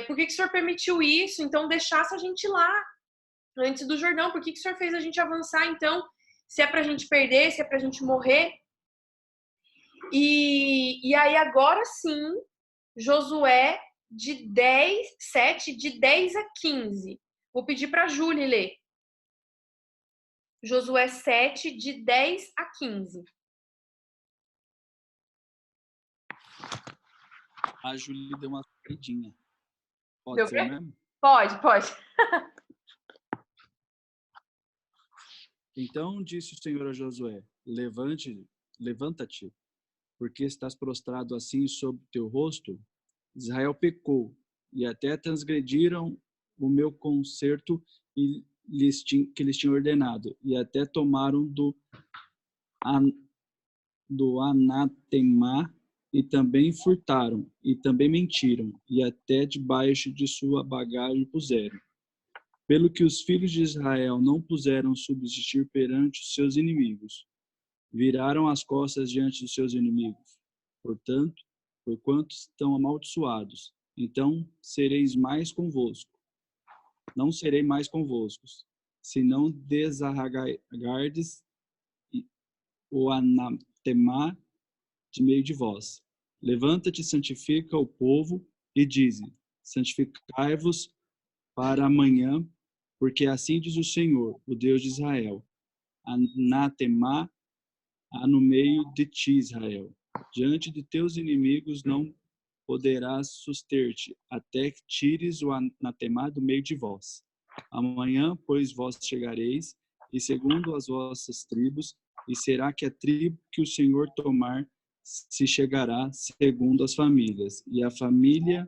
Por que o Senhor permitiu isso? Então, deixasse a gente lá, antes do Jordão. Por que o Senhor fez a gente avançar, então? Se é para a gente perder, se é para a gente morrer? E aí, agora sim, Josué, de 7, de 10 a 15. Vou pedir para a Júlia ler. Josué 7, de 10 a 15. A Júlia deu uma saidinha. Pode Deu ser quê? mesmo? Pode. Então disse o Senhor a Josué: levanta-te, porque estás prostrado assim sobre teu rosto. Israel pecou, e até transgrediram o meu concerto que lhes tinha ordenado, e até tomaram do anatema, e também furtaram, e também mentiram, e até debaixo de sua bagagem puseram. Pelo que os filhos de Israel não puseram subsistir perante os seus inimigos, viraram as costas diante dos seus inimigos. Portanto, porquanto estão amaldiçoados, então sereis mais convosco. Não serei mais convosco, se não desarraigardes o anatema de meio de vós. Levanta-te e santifica o povo, e dize: santificai-vos para amanhã, porque assim diz o Senhor, o Deus de Israel: anatema há no meio de ti, Israel. Diante de teus inimigos não poderás suster-te, até que tires o anatema do meio de vós. Amanhã, pois, vós chegareis, e segundo as vossas tribos, e será que a tribo que o Senhor tomar se chegará segundo as famílias, e a família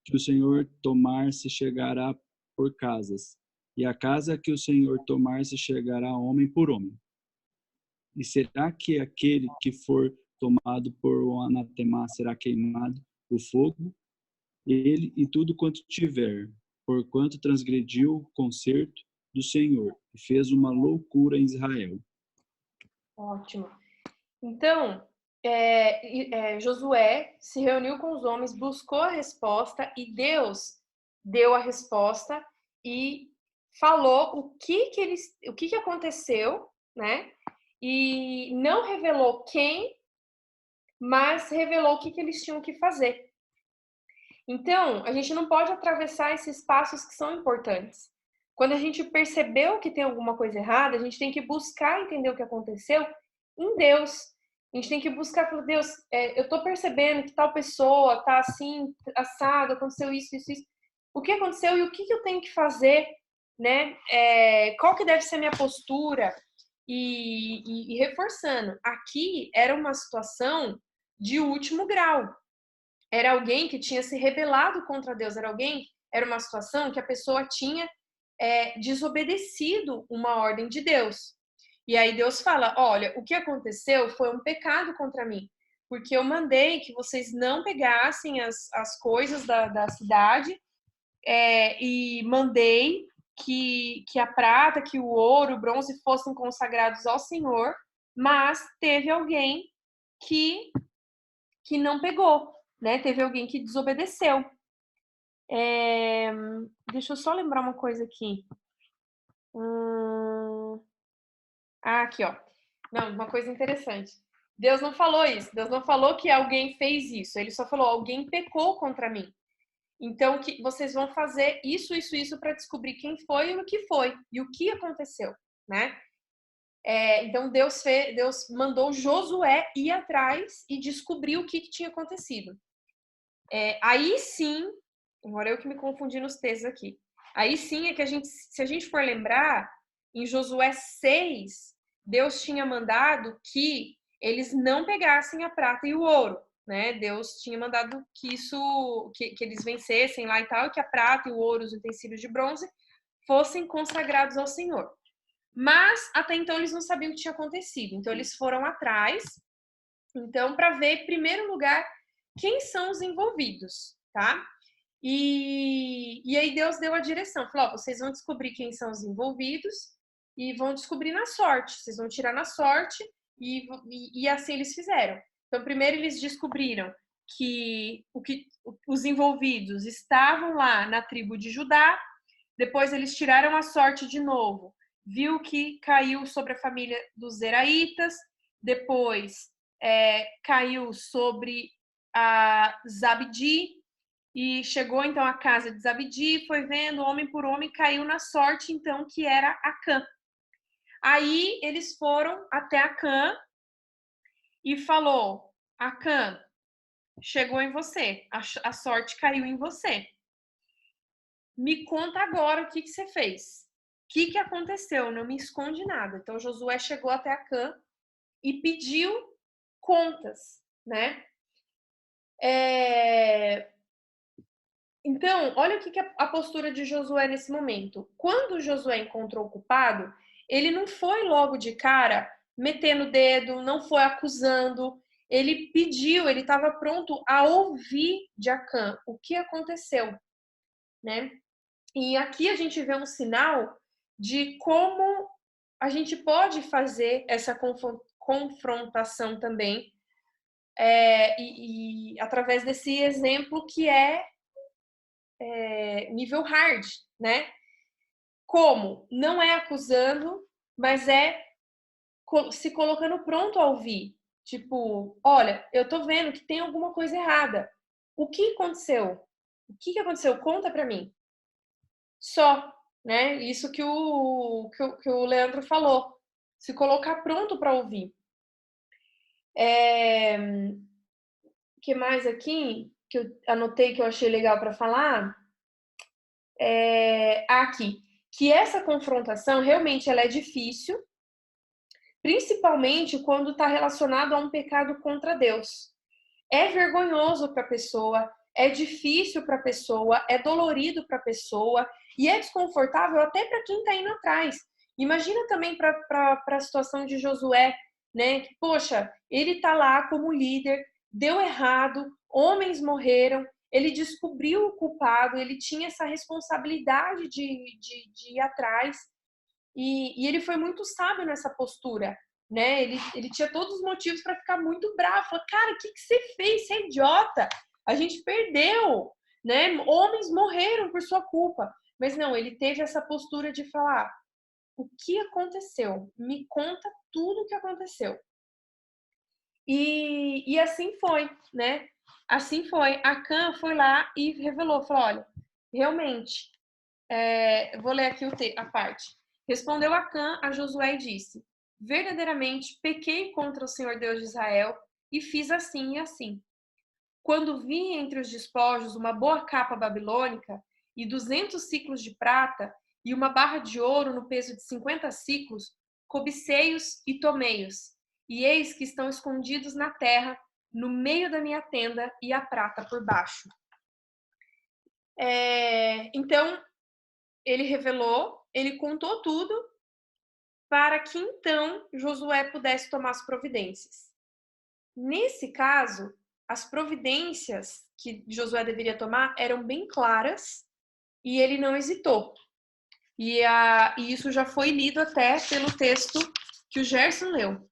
que o Senhor tomar se chegará por casas, e a casa que o Senhor tomar se chegará homem por homem. E será que aquele que for tomado por um anatema será queimado o fogo? Ele e tudo quanto tiver, porquanto transgrediu o concerto do Senhor e fez uma loucura em Israel. Ótimo. Então, Josué se reuniu com os homens, buscou a resposta e Deus deu a resposta e falou o que aconteceu, né? E não revelou quem, mas revelou o que eles tinham que fazer. Então, a gente não pode atravessar esses passos que são importantes. Quando a gente percebeu que tem alguma coisa errada, a gente tem que buscar entender o que aconteceu em Deus. A gente tem que buscar, falar, Deus, eu estou percebendo que tal pessoa está assim, assado, aconteceu isso. O que aconteceu e o que eu tenho que fazer, né? Qual que deve ser a minha postura? E reforçando, aqui era uma situação de último grau. Era alguém que tinha se rebelado contra Deus, era uma situação que a pessoa tinha desobedecido uma ordem de Deus. E aí Deus fala, olha, o que aconteceu foi um pecado contra mim, porque eu mandei que vocês não pegassem as coisas da cidade, e mandei que a prata, que o ouro, o bronze fossem consagrados ao Senhor, mas teve alguém que não pegou, né? Teve alguém que desobedeceu. Deixa eu só lembrar uma coisa aqui. Aqui, ó. Não, uma coisa interessante. Deus não falou isso. Deus não falou que alguém fez isso. Ele só falou, alguém pecou contra mim. Então, que vocês vão fazer isso para descobrir quem foi e o que foi. E o que aconteceu, né? Então, Deus mandou Josué ir atrás e descobrir o que tinha acontecido. Aí sim, agora eu que me confundi nos textos aqui. Aí sim é que se a gente for lembrar, em Josué 6, Deus tinha mandado que eles não pegassem a prata e o ouro, né? Deus tinha mandado que eles vencessem lá e tal, e que a prata e o ouro, os utensílios de bronze, fossem consagrados ao Senhor. Mas até então eles não sabiam o que tinha acontecido. Então eles foram atrás, então, para ver, em primeiro lugar, quem são os envolvidos, tá? E aí Deus deu a direção, falou, vocês vão descobrir quem são os envolvidos e vão descobrir na sorte, vocês vão tirar na sorte e assim eles fizeram. Então, primeiro eles descobriram que os envolvidos estavam lá na tribo de Judá, depois eles tiraram a sorte de novo, viu que caiu sobre a família dos Zeraitas, depois caiu sobre a Zabdi, e chegou então à casa de Zabdi, foi vendo homem por homem, caiu na sorte então que era Acã. Aí eles foram até Acã e falou, Acã, chegou em você, a sorte caiu em você. Me conta agora o que você fez. O que aconteceu? Não me esconde nada. Então, Josué chegou até Acã e pediu contas, né? Então, olha o que a postura de Josué nesse momento. Quando Josué encontrou o culpado, ele não foi logo de cara metendo o dedo, não foi acusando, ele pediu, ele estava pronto a ouvir de Acã o que aconteceu, né? E aqui a gente vê um sinal de como a gente pode fazer essa confrontação também, e através desse exemplo que é nível hard, né? Como? Não é acusando, mas é se colocando pronto a ouvir. Tipo, olha, eu tô vendo que tem alguma coisa errada. O que aconteceu? O que aconteceu? Conta pra mim. Só, né? Isso que o Leandro falou. Se colocar pronto para ouvir. O que mais aqui que eu anotei que eu achei legal para falar? Aqui, que essa confrontação realmente ela é difícil, principalmente quando está relacionado a um pecado contra Deus. É vergonhoso para a pessoa, é difícil para a pessoa, é dolorido para a pessoa e é desconfortável até para quem está indo atrás. Imagina também para a situação de Josué, né? Que, poxa, ele está lá como líder, deu errado, homens morreram, ele descobriu o culpado, ele tinha essa responsabilidade de ir atrás e ele foi muito sábio nessa postura, né? Ele tinha todos os motivos para ficar muito bravo. Falou, cara, o que você fez? Você é idiota. A gente perdeu, né? Homens morreram por sua culpa. Mas não, ele teve essa postura de falar, o que aconteceu? Me conta tudo o que aconteceu. E assim foi, né? Assim foi. Acã foi lá e revelou, falou, olha, realmente, vou ler aqui a parte. Respondeu Acã a Josué e disse, verdadeiramente pequei contra o Senhor Deus de Israel e fiz assim e assim. Quando vi entre os despojos uma boa capa babilônica e 200 ciclos de prata e uma barra de ouro no peso de 50 ciclos, cobicei-os e tomei-os. E eis que estão escondidos na terra, no meio da minha tenda e a prata por baixo. Então, ele revelou, ele contou tudo para que então Josué pudesse tomar as providências. Nesse caso, as providências que Josué deveria tomar eram bem claras e ele não hesitou. E isso já foi lido até pelo texto que o Gerson leu.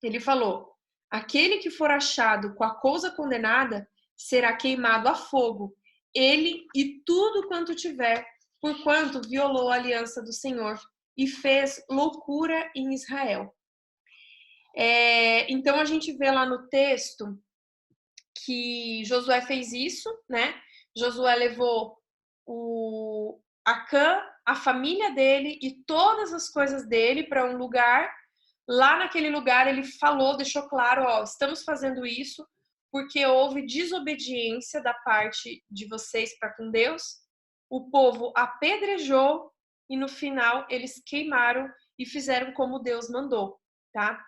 Ele falou, aquele que for achado com a coisa condenada será queimado a fogo, ele e tudo quanto tiver, porquanto violou a aliança do Senhor e fez loucura em Israel. Então a gente vê lá no texto que Josué fez isso, né? Josué levou o Acã, a família dele e todas as coisas dele para um lugar. Lá naquele lugar ele falou, deixou claro, ó, estamos fazendo isso porque houve desobediência da parte de vocês para com Deus. O povo apedrejou e no final eles queimaram e fizeram como Deus mandou, tá?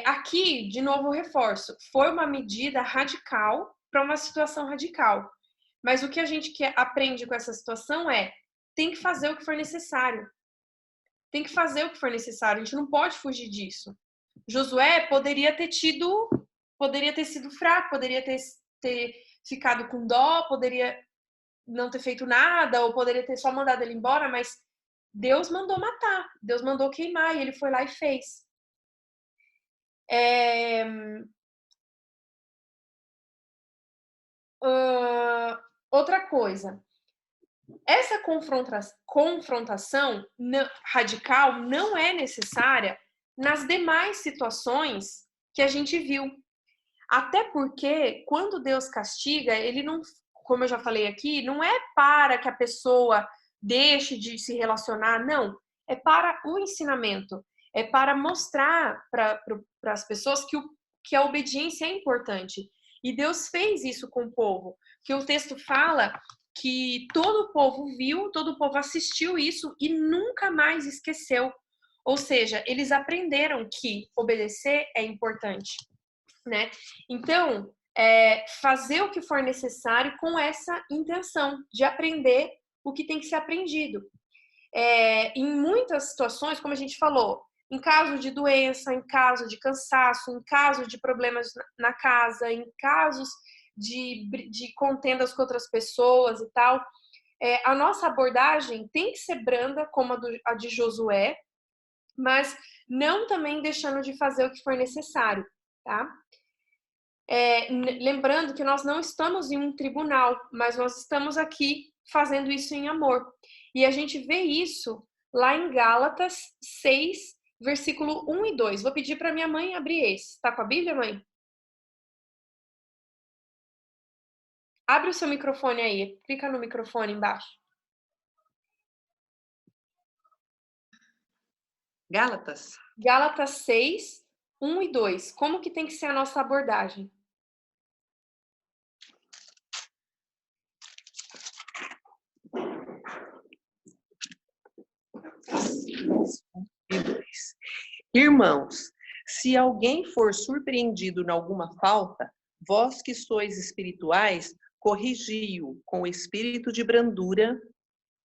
Aqui, de novo, reforço, foi uma medida radical para uma situação radical. Mas o que a gente aprende com essa situação tem que fazer o que for necessário. Tem que fazer o que for necessário, a gente não pode fugir disso. Josué poderia ter sido fraco, poderia ter ficado com dó, poderia não ter feito nada, ou poderia ter só mandado ele embora, mas Deus mandou matar, Deus mandou queimar, e ele foi lá e fez. Outra coisa, essa confrontação radical não é necessária nas demais situações que a gente viu. Até porque, quando Deus castiga, ele não, como eu já falei aqui, não é para que a pessoa deixe de se relacionar, não. É para o ensinamento. É para mostrar para as pessoas que a obediência é importante. E Deus fez isso com o povo, que o texto fala que todo o povo viu, todo o povo assistiu isso e nunca mais esqueceu. Ou seja, eles aprenderam que obedecer é importante, né? Então, fazer o que for necessário com essa intenção de aprender o que tem que ser aprendido. Em muitas situações, como a gente falou, em caso de doença, em caso de cansaço, em caso de problemas na casa, em casos de contendas com outras pessoas e tal, a nossa abordagem tem que ser branda, como a de Josué, mas não também deixando de fazer o que for necessário, tá? Lembrando que nós não estamos em um tribunal, mas nós estamos aqui fazendo isso em amor. E a gente vê isso lá em Gálatas 6, versículo 1 e 2. Vou pedir para minha mãe abrir esse. Tá com a Bíblia, mãe? Abre o seu microfone aí. Clica no microfone embaixo. Gálatas. Gálatas 6, 1 e 2. Como que tem que ser a nossa abordagem? Irmãos, se alguém for surpreendido em alguma falta, vós que sois espirituais, corrigi-o com espírito de brandura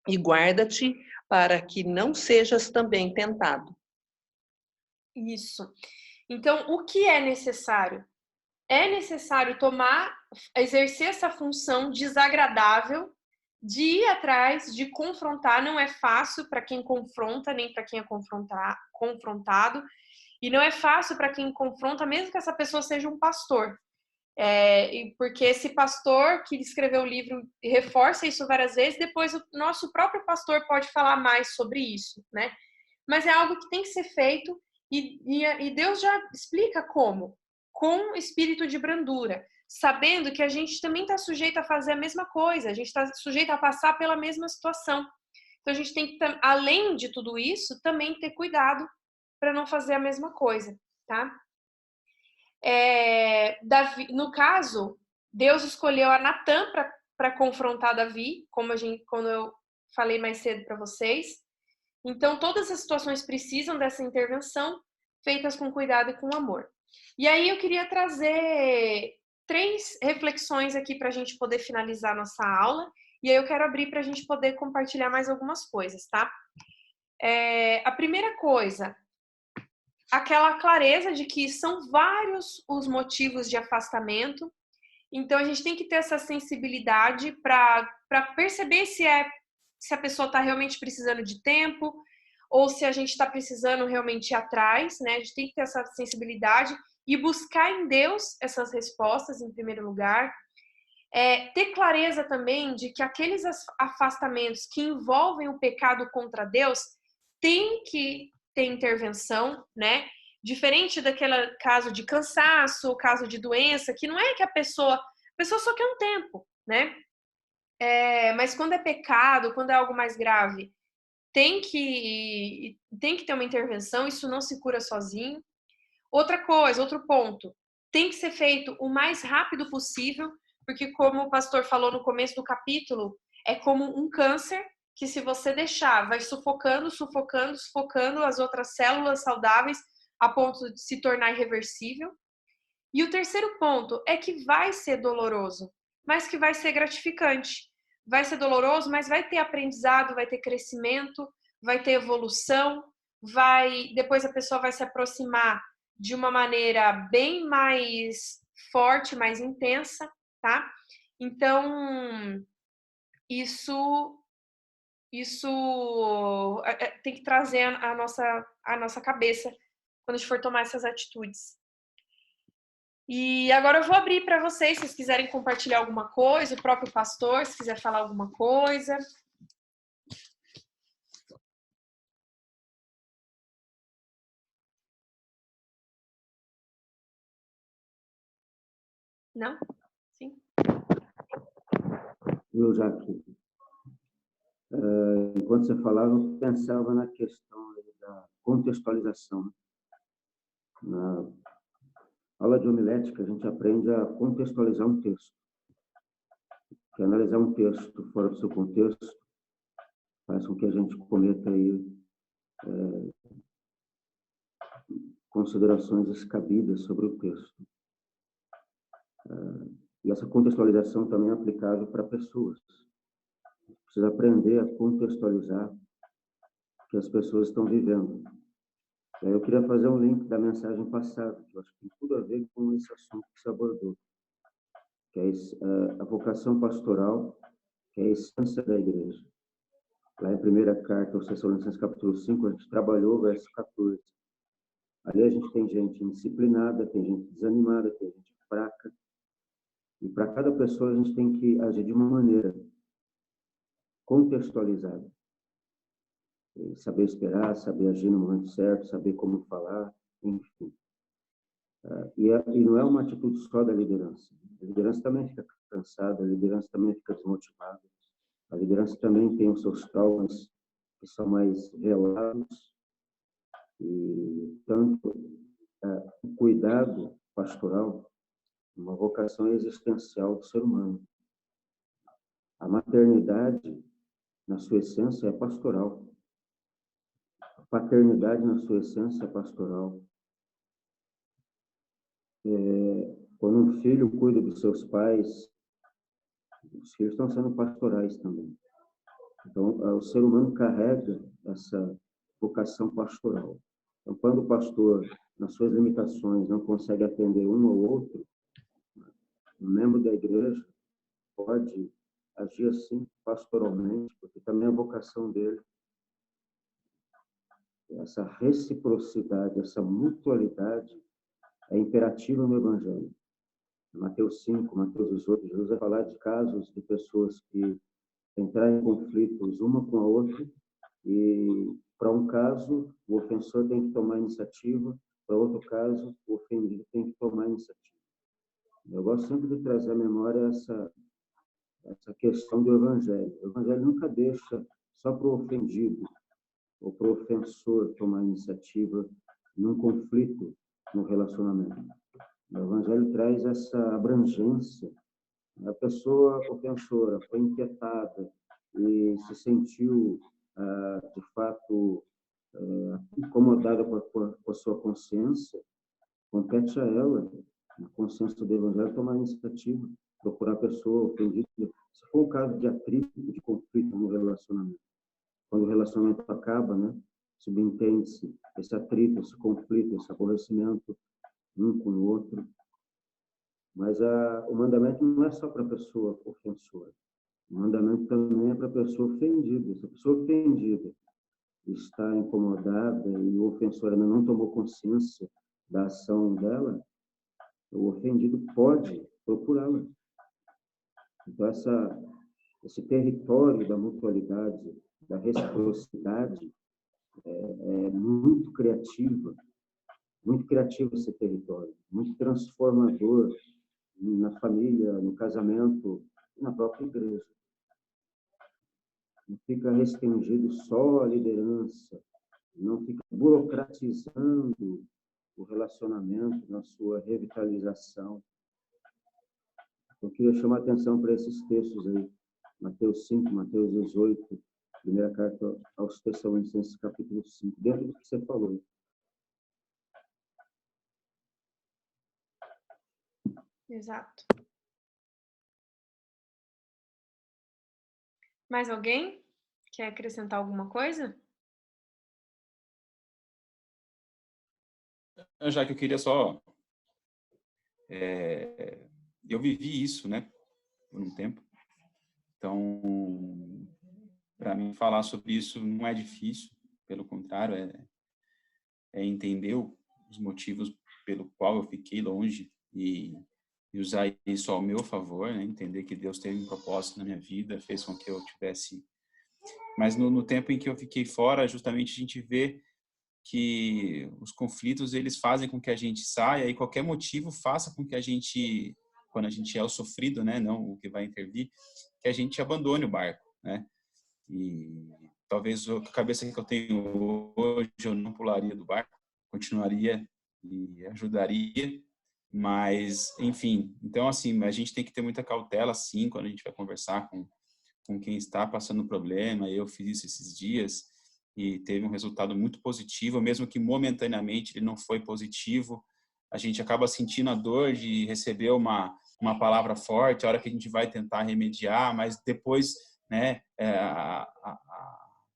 e guarda-te para que não sejas também tentado. Isso. Então, o que é necessário? É necessário exercer essa função desagradável de ir atrás, de confrontar. Não é fácil para quem confronta, nem para quem é confrontado. E não é fácil para quem confronta, mesmo que essa pessoa seja um pastor. Porque esse pastor que escreveu o livro reforça isso várias vezes, depois o nosso próprio pastor pode falar mais sobre isso, né? Mas é algo que tem que ser feito e Deus já explica como. Com espírito de brandura, sabendo que a gente também está sujeito a fazer a mesma coisa, a gente está sujeito a passar pela mesma situação. Então a gente tem que, além de tudo isso, também ter cuidado para não fazer a mesma coisa, tá? Davi, no caso, Deus escolheu a Natã para confrontar Davi, quando eu falei mais cedo para vocês. Então, todas as situações precisam dessa intervenção, feitas com cuidado e com amor. E aí eu queria trazer 3 reflexões aqui para a gente poder finalizar nossa aula. E aí eu quero abrir para a gente poder compartilhar mais algumas coisas, tá? A primeira coisa, aquela clareza de que são vários os motivos de afastamento. Então, a gente tem que ter essa sensibilidade para perceber se a pessoa está realmente precisando de tempo ou se a gente está precisando realmente ir atrás, né? A gente tem que ter essa sensibilidade e buscar em Deus essas respostas, em primeiro lugar. Ter clareza também de que aqueles afastamentos que envolvem o pecado contra Deus tem que ter intervenção, né? Diferente daquele caso de cansaço, caso de doença, que não é que a pessoa só quer um tempo, né? Mas quando é pecado, quando é algo mais grave, tem que ter uma intervenção, isso não se cura sozinho. Outra coisa, outro ponto, tem que ser feito o mais rápido possível, porque como o pastor falou no começo do capítulo, é como um câncer que se você deixar, vai sufocando as outras células saudáveis a ponto de se tornar irreversível. E o terceiro ponto é que vai ser doloroso, mas que vai ser gratificante. Vai ser doloroso, mas vai ter aprendizado, vai ter crescimento, vai ter evolução, depois a pessoa vai se aproximar de uma maneira bem mais forte, mais intensa, tá? Então, isso tem que trazer a nossa cabeça quando a gente for tomar essas atitudes. E agora eu vou abrir para vocês, se vocês quiserem compartilhar alguma coisa, o próprio pastor, se quiser falar alguma coisa. Não? Sim? Eu já aqui. Enquanto você falava, eu pensava na questão da contextualização. Aula de homilética, a gente aprende a contextualizar um texto. Que analisar um texto fora do seu contexto faz com que a gente cometa aí considerações descabidas sobre o texto. E essa contextualização também é aplicável para pessoas. Precisa aprender a contextualizar o que as pessoas estão vivendo. E aí eu queria fazer um link da mensagem passada, que eu acho que tem tudo a ver com esse assunto que se abordou, que é a vocação pastoral, que é a essência da igreja. Lá em primeira carta aos Tessalonicenses, capítulo 5, a gente trabalhou o verso 14. Ali a gente tem gente indisciplinada, tem gente desanimada, tem gente fraca. E para cada pessoa a gente tem que agir de uma maneira contextualizada. E saber esperar, saber agir no momento certo, saber como falar, enfim. E não é uma atitude só da liderança. A liderança também fica cansada, a liderança também fica desmotivada. A liderança também tem os seus traumas que são mais velados. E tanto o cuidado pastoral, uma vocação existencial do ser humano. A maternidade, na sua essência, é pastoral. A paternidade, na sua essência, é pastoral. Quando um filho cuida dos seus pais, os filhos estão sendo pastorais também. Então, o ser humano carrega essa vocação pastoral. Então, quando o pastor, nas suas limitações, não consegue atender um ou outro, um membro da igreja pode agir assim pastoralmente, porque também a vocação dele, essa reciprocidade, essa mutualidade é imperativa no Evangelho. Mateus 5, Mateus 18, Jesus vai falar de casos de pessoas que entraram em conflitos uma com a outra e, para um caso, o ofensor tem que tomar iniciativa, para outro caso, o ofendido tem que tomar iniciativa. Eu gosto sempre de trazer à memória essa questão do Evangelho. O Evangelho nunca deixa só para o ofendido ou para o ofensor tomar iniciativa num conflito no relacionamento. O Evangelho traz essa abrangência. A pessoa ofensora foi inquietada e se sentiu, de fato, incomodada com a sua consciência, compete a ela, na consciência do Evangelho, tomar iniciativa, procurar a pessoa ofendida. Se for o caso de atrito, de conflito no relacionamento, quando o relacionamento acaba, né, subentende-se esse atrito, esse conflito, esse aborrecimento um com o outro. Mas o mandamento não é só para a pessoa ofensora. O mandamento também é para a pessoa ofendida. Se a pessoa ofendida está incomodada e o ofensor ainda não tomou consciência da ação dela, o ofendido pode procurá-la. Então, esse território da mutualidade, da reciprocidade, é muito criativo esse território, muito transformador na família, no casamento, na própria igreja. Não fica restringido só à liderança, não fica burocratizando o relacionamento na sua revitalização. Eu queria chamar a atenção para esses textos aí, Mateus 5, Mateus 18, primeira carta aos Tessalonicenses, capítulo 5, dentro do que você falou. Exato. Mais alguém quer acrescentar alguma coisa? Já que eu queria só... eu vivi isso, né, por um tempo. Então, para mim, falar sobre isso não é difícil. Pelo contrário, é entender os motivos pelo qual eu fiquei longe e usar isso ao meu favor, né? Entender que Deus teve um propósito na minha vida, fez com que eu tivesse... Mas no tempo em que eu fiquei fora, justamente a gente vê que os conflitos, eles fazem com que a gente saia, e qualquer motivo faça com que a gente, quando a gente é o sofrido, né, não o que vai intervir, que a gente abandone o barco, né? E talvez a cabeça que eu tenho hoje, eu não pularia do barco, continuaria e ajudaria, Mas, enfim, então, assim, a gente tem que ter muita cautela, sim, quando a gente vai conversar com quem está passando problema. Eu fiz isso esses dias e teve um resultado muito positivo, mesmo que momentaneamente ele não foi positivo. A gente acaba sentindo a dor de receber uma palavra forte, a hora que a gente vai tentar remediar, mas depois, né,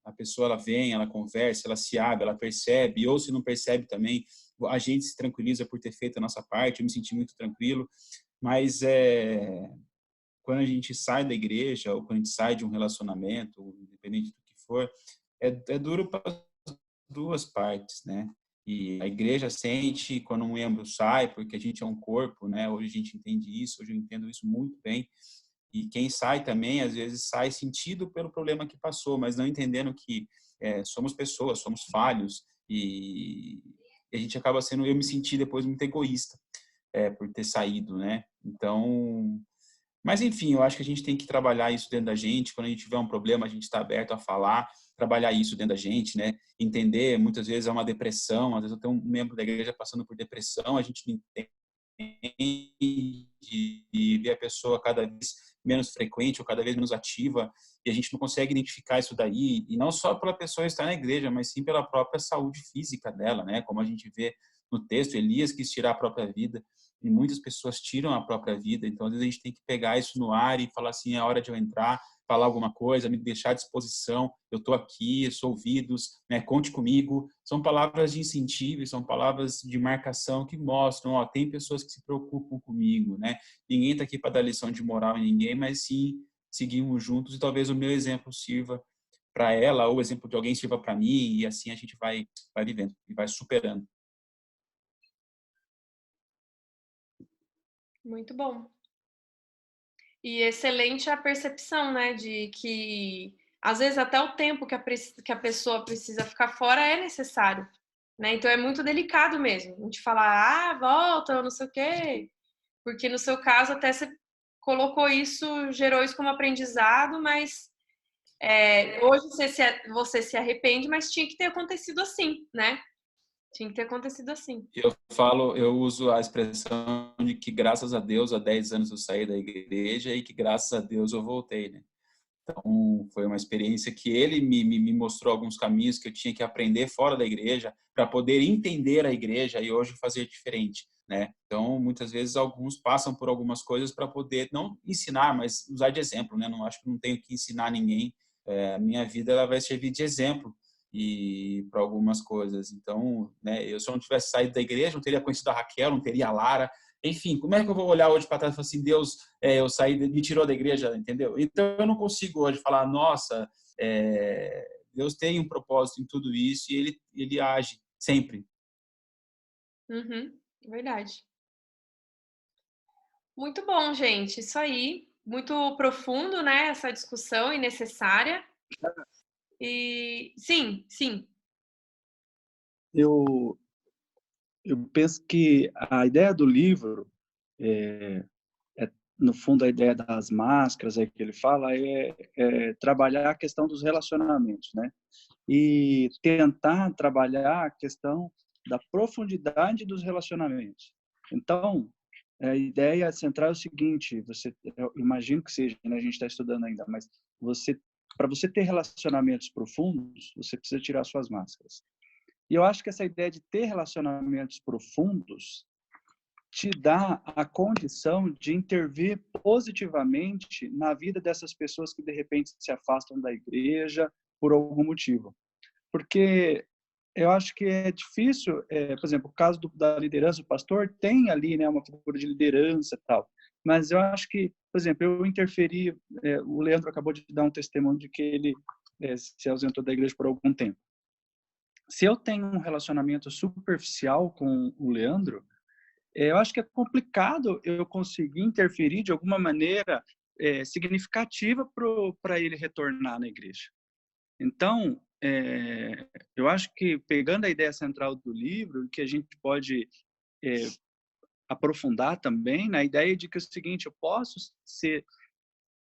a pessoa ela vem, ela conversa, ela se abre, ela percebe, ou se não percebe também, a gente se tranquiliza por ter feito a nossa parte. Eu me senti muito tranquilo, mas quando a gente sai da igreja ou quando a gente sai de um relacionamento, independente do que for, é duro para as duas partes, né? E a igreja sente quando um membro sai, porque a gente é um corpo, né? Hoje a gente entende isso, hoje eu entendo isso muito bem. E quem sai também, às vezes, sai sentido pelo problema que passou, mas não entendendo que somos pessoas, somos falhos, e a gente acaba sendo, eu me senti depois muito egoísta por ter saído, né? Então, mas enfim, eu acho que a gente tem que trabalhar isso dentro da gente. Quando a gente tiver um problema, a gente está aberto a falar, trabalhar isso dentro da gente, né? Entender, muitas vezes é uma depressão, às vezes eu tenho um membro da igreja passando por depressão, a gente não entende e ver a pessoa cada vez menos frequente ou cada vez menos ativa, e a gente não consegue identificar isso daí, e não só pela pessoa estar na igreja, mas sim pela própria saúde física dela, né? Como a gente vê no texto, Elias quis tirar a própria vida, e muitas pessoas tiram a própria vida. Então, às vezes a gente tem que pegar isso no ar e falar assim, é hora de eu entrar, falar alguma coisa, me deixar à disposição, eu estou aqui, sou ouvidos, né? Conte comigo. São palavras de incentivo, são palavras de marcação que mostram, ó, tem pessoas que se preocupam comigo, né? Ninguém está aqui para dar lição de moral em ninguém, mas sim seguimos juntos, e talvez o meu exemplo sirva para ela, ou o exemplo de alguém sirva para mim, e assim a gente vai vivendo e vai superando. Muito bom. E excelente a percepção, né, de que às vezes até o tempo que a pessoa precisa ficar fora é necessário, né? Então é muito delicado mesmo. A gente falar, ah, volta, ou não sei o quê, porque no seu caso até você colocou isso, gerou isso como aprendizado, mas hoje você se arrepende, mas tinha que ter acontecido assim, né? Tinha que ter acontecido assim. Eu uso a expressão de que graças a Deus há 10 anos eu saí da igreja e que graças a Deus eu voltei, né? Então, foi uma experiência que ele me mostrou alguns caminhos que eu tinha que aprender fora da igreja para poder entender a igreja e hoje fazer diferente, né? Então, muitas vezes, alguns passam por algumas coisas para poder, não ensinar, mas usar de exemplo, né? Não acho que não tenho que ensinar ninguém. A minha vida ela vai servir de exemplo e para algumas coisas. Então, né? Eu se eu não tivesse saído da igreja, não teria conhecido a Raquel, não teria a Lara. Enfim, como é que eu vou olhar hoje para trás e falar assim, Deus, eu saí, me tirou da igreja, entendeu? Então, eu não consigo hoje falar, nossa, Deus tem um propósito em tudo isso e ele age sempre. Uhum, verdade. Muito bom, gente. Isso aí. Muito profundo, né? Essa discussão e necessária. E sim, sim. Eu penso que a ideia do livro, no fundo, a ideia das máscaras aí que ele fala é trabalhar a questão dos relacionamentos, né? E tentar trabalhar a questão da profundidade dos relacionamentos. Então, a ideia central é o seguinte: eu imagino que seja, né? A gente está estudando ainda, mas para você ter relacionamentos profundos, você precisa tirar suas máscaras. E eu acho que essa ideia de ter relacionamentos profundos te dá a condição de intervir positivamente na vida dessas pessoas que de repente se afastam da igreja por algum motivo. Porque eu acho que é difícil, por exemplo, o caso da liderança, o pastor tem ali, né, uma figura de liderança e tal, mas eu acho que, por exemplo, eu interferi, o Leandro acabou de dar um testemunho de que ele se ausentou da igreja por algum tempo. Se eu tenho um relacionamento superficial com o Leandro, eu acho que é complicado eu conseguir interferir de alguma maneira significativa para ele retornar na igreja. Então, eu acho que, pegando a ideia central do livro, que a gente pode aprofundar também na ideia de que é o seguinte: eu posso ser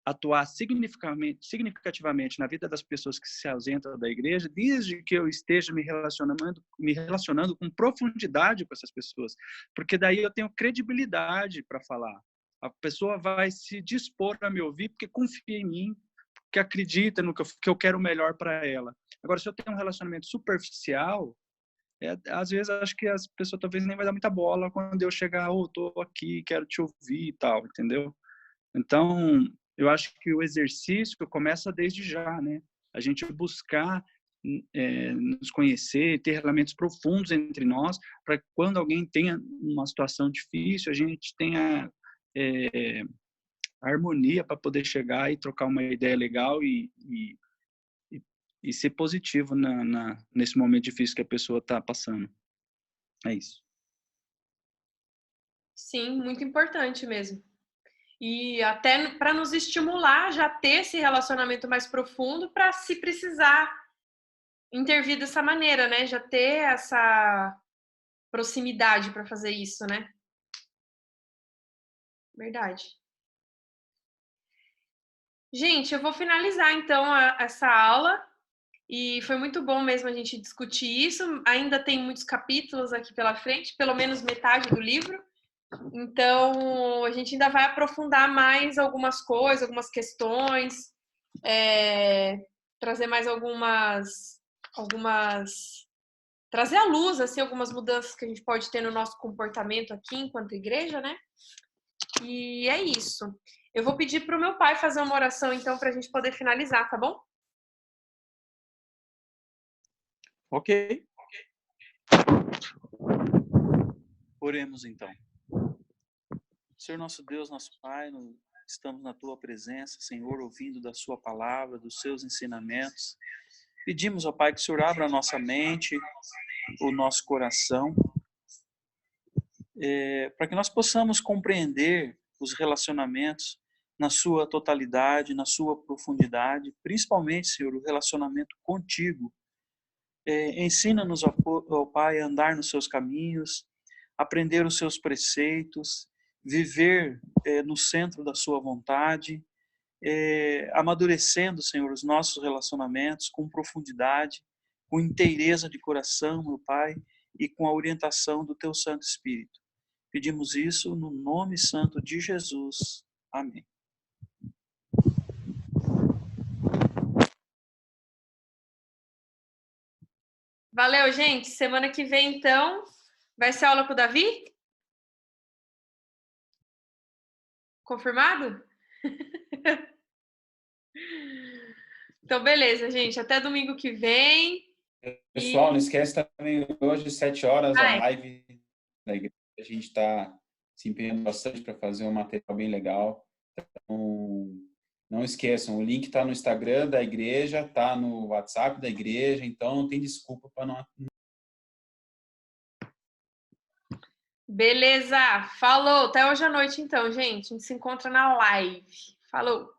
atuar significativamente na vida das pessoas que se ausentam da igreja, desde que eu esteja me relacionando com profundidade com essas pessoas, porque daí eu tenho credibilidade para falar. A pessoa vai se dispor a me ouvir porque confia em mim, porque acredita no que eu quero o melhor para ela. Agora, se eu tenho um relacionamento superficial, às vezes acho que as pessoas talvez nem vai dar muita bola quando eu chegar, tô aqui, quero te ouvir e tal, entendeu? Então, eu acho que o exercício começa desde já, né? A gente buscar nos conhecer, ter relacionamentos profundos entre nós, para que quando alguém tenha uma situação difícil, a gente tenha harmonia para poder chegar e trocar uma ideia legal e ser positivo nesse momento difícil que a pessoa está passando. É isso. Sim, muito importante mesmo. E até para nos estimular já ter esse relacionamento mais profundo, para, se precisar, intervir dessa maneira, né? Já ter essa proximidade para fazer isso, né? Verdade. Gente, eu vou finalizar então essa aula. E foi muito bom mesmo a gente discutir isso. Ainda tem muitos capítulos aqui pela frente, pelo menos metade do livro. Então, a gente ainda vai aprofundar mais algumas coisas, algumas questões, trazer mais trazer à luz, assim, algumas mudanças que a gente pode ter no nosso comportamento aqui enquanto igreja, né? E é isso. Eu vou pedir para o meu pai fazer uma oração, então, para a gente poder finalizar, tá bom? Ok. Oremos, então. Senhor nosso Deus, nosso Pai, estamos na Tua presença, Senhor, ouvindo da Sua palavra, dos Seus ensinamentos. Pedimos, ó Pai, que o Senhor abra a nossa mente, o nosso coração, para que nós possamos compreender os relacionamentos na sua totalidade, na sua profundidade, principalmente, Senhor, o relacionamento contigo. Ensina-nos, ó Pai, a andar nos seus caminhos, aprender os seus preceitos, viver no centro da sua vontade, amadurecendo, Senhor, os nossos relacionamentos com profundidade, com inteireza de coração, meu Pai, e com a orientação do Teu Santo Espírito. Pedimos isso no nome santo de Jesus. Amém. Valeu, gente. Semana que vem, então, vai ser aula com o Davi? Confirmado? Então, beleza, gente. Até domingo que vem. Pessoal, não esquece também, hoje, 7 horas, a live da igreja. A gente está se empenhando bastante para fazer um material bem legal. Então, não esqueçam, o link está no Instagram da igreja, está no WhatsApp da igreja, então não tem desculpa para não... Beleza. Falou. Até hoje à noite, então, gente. A gente se encontra na live. Falou.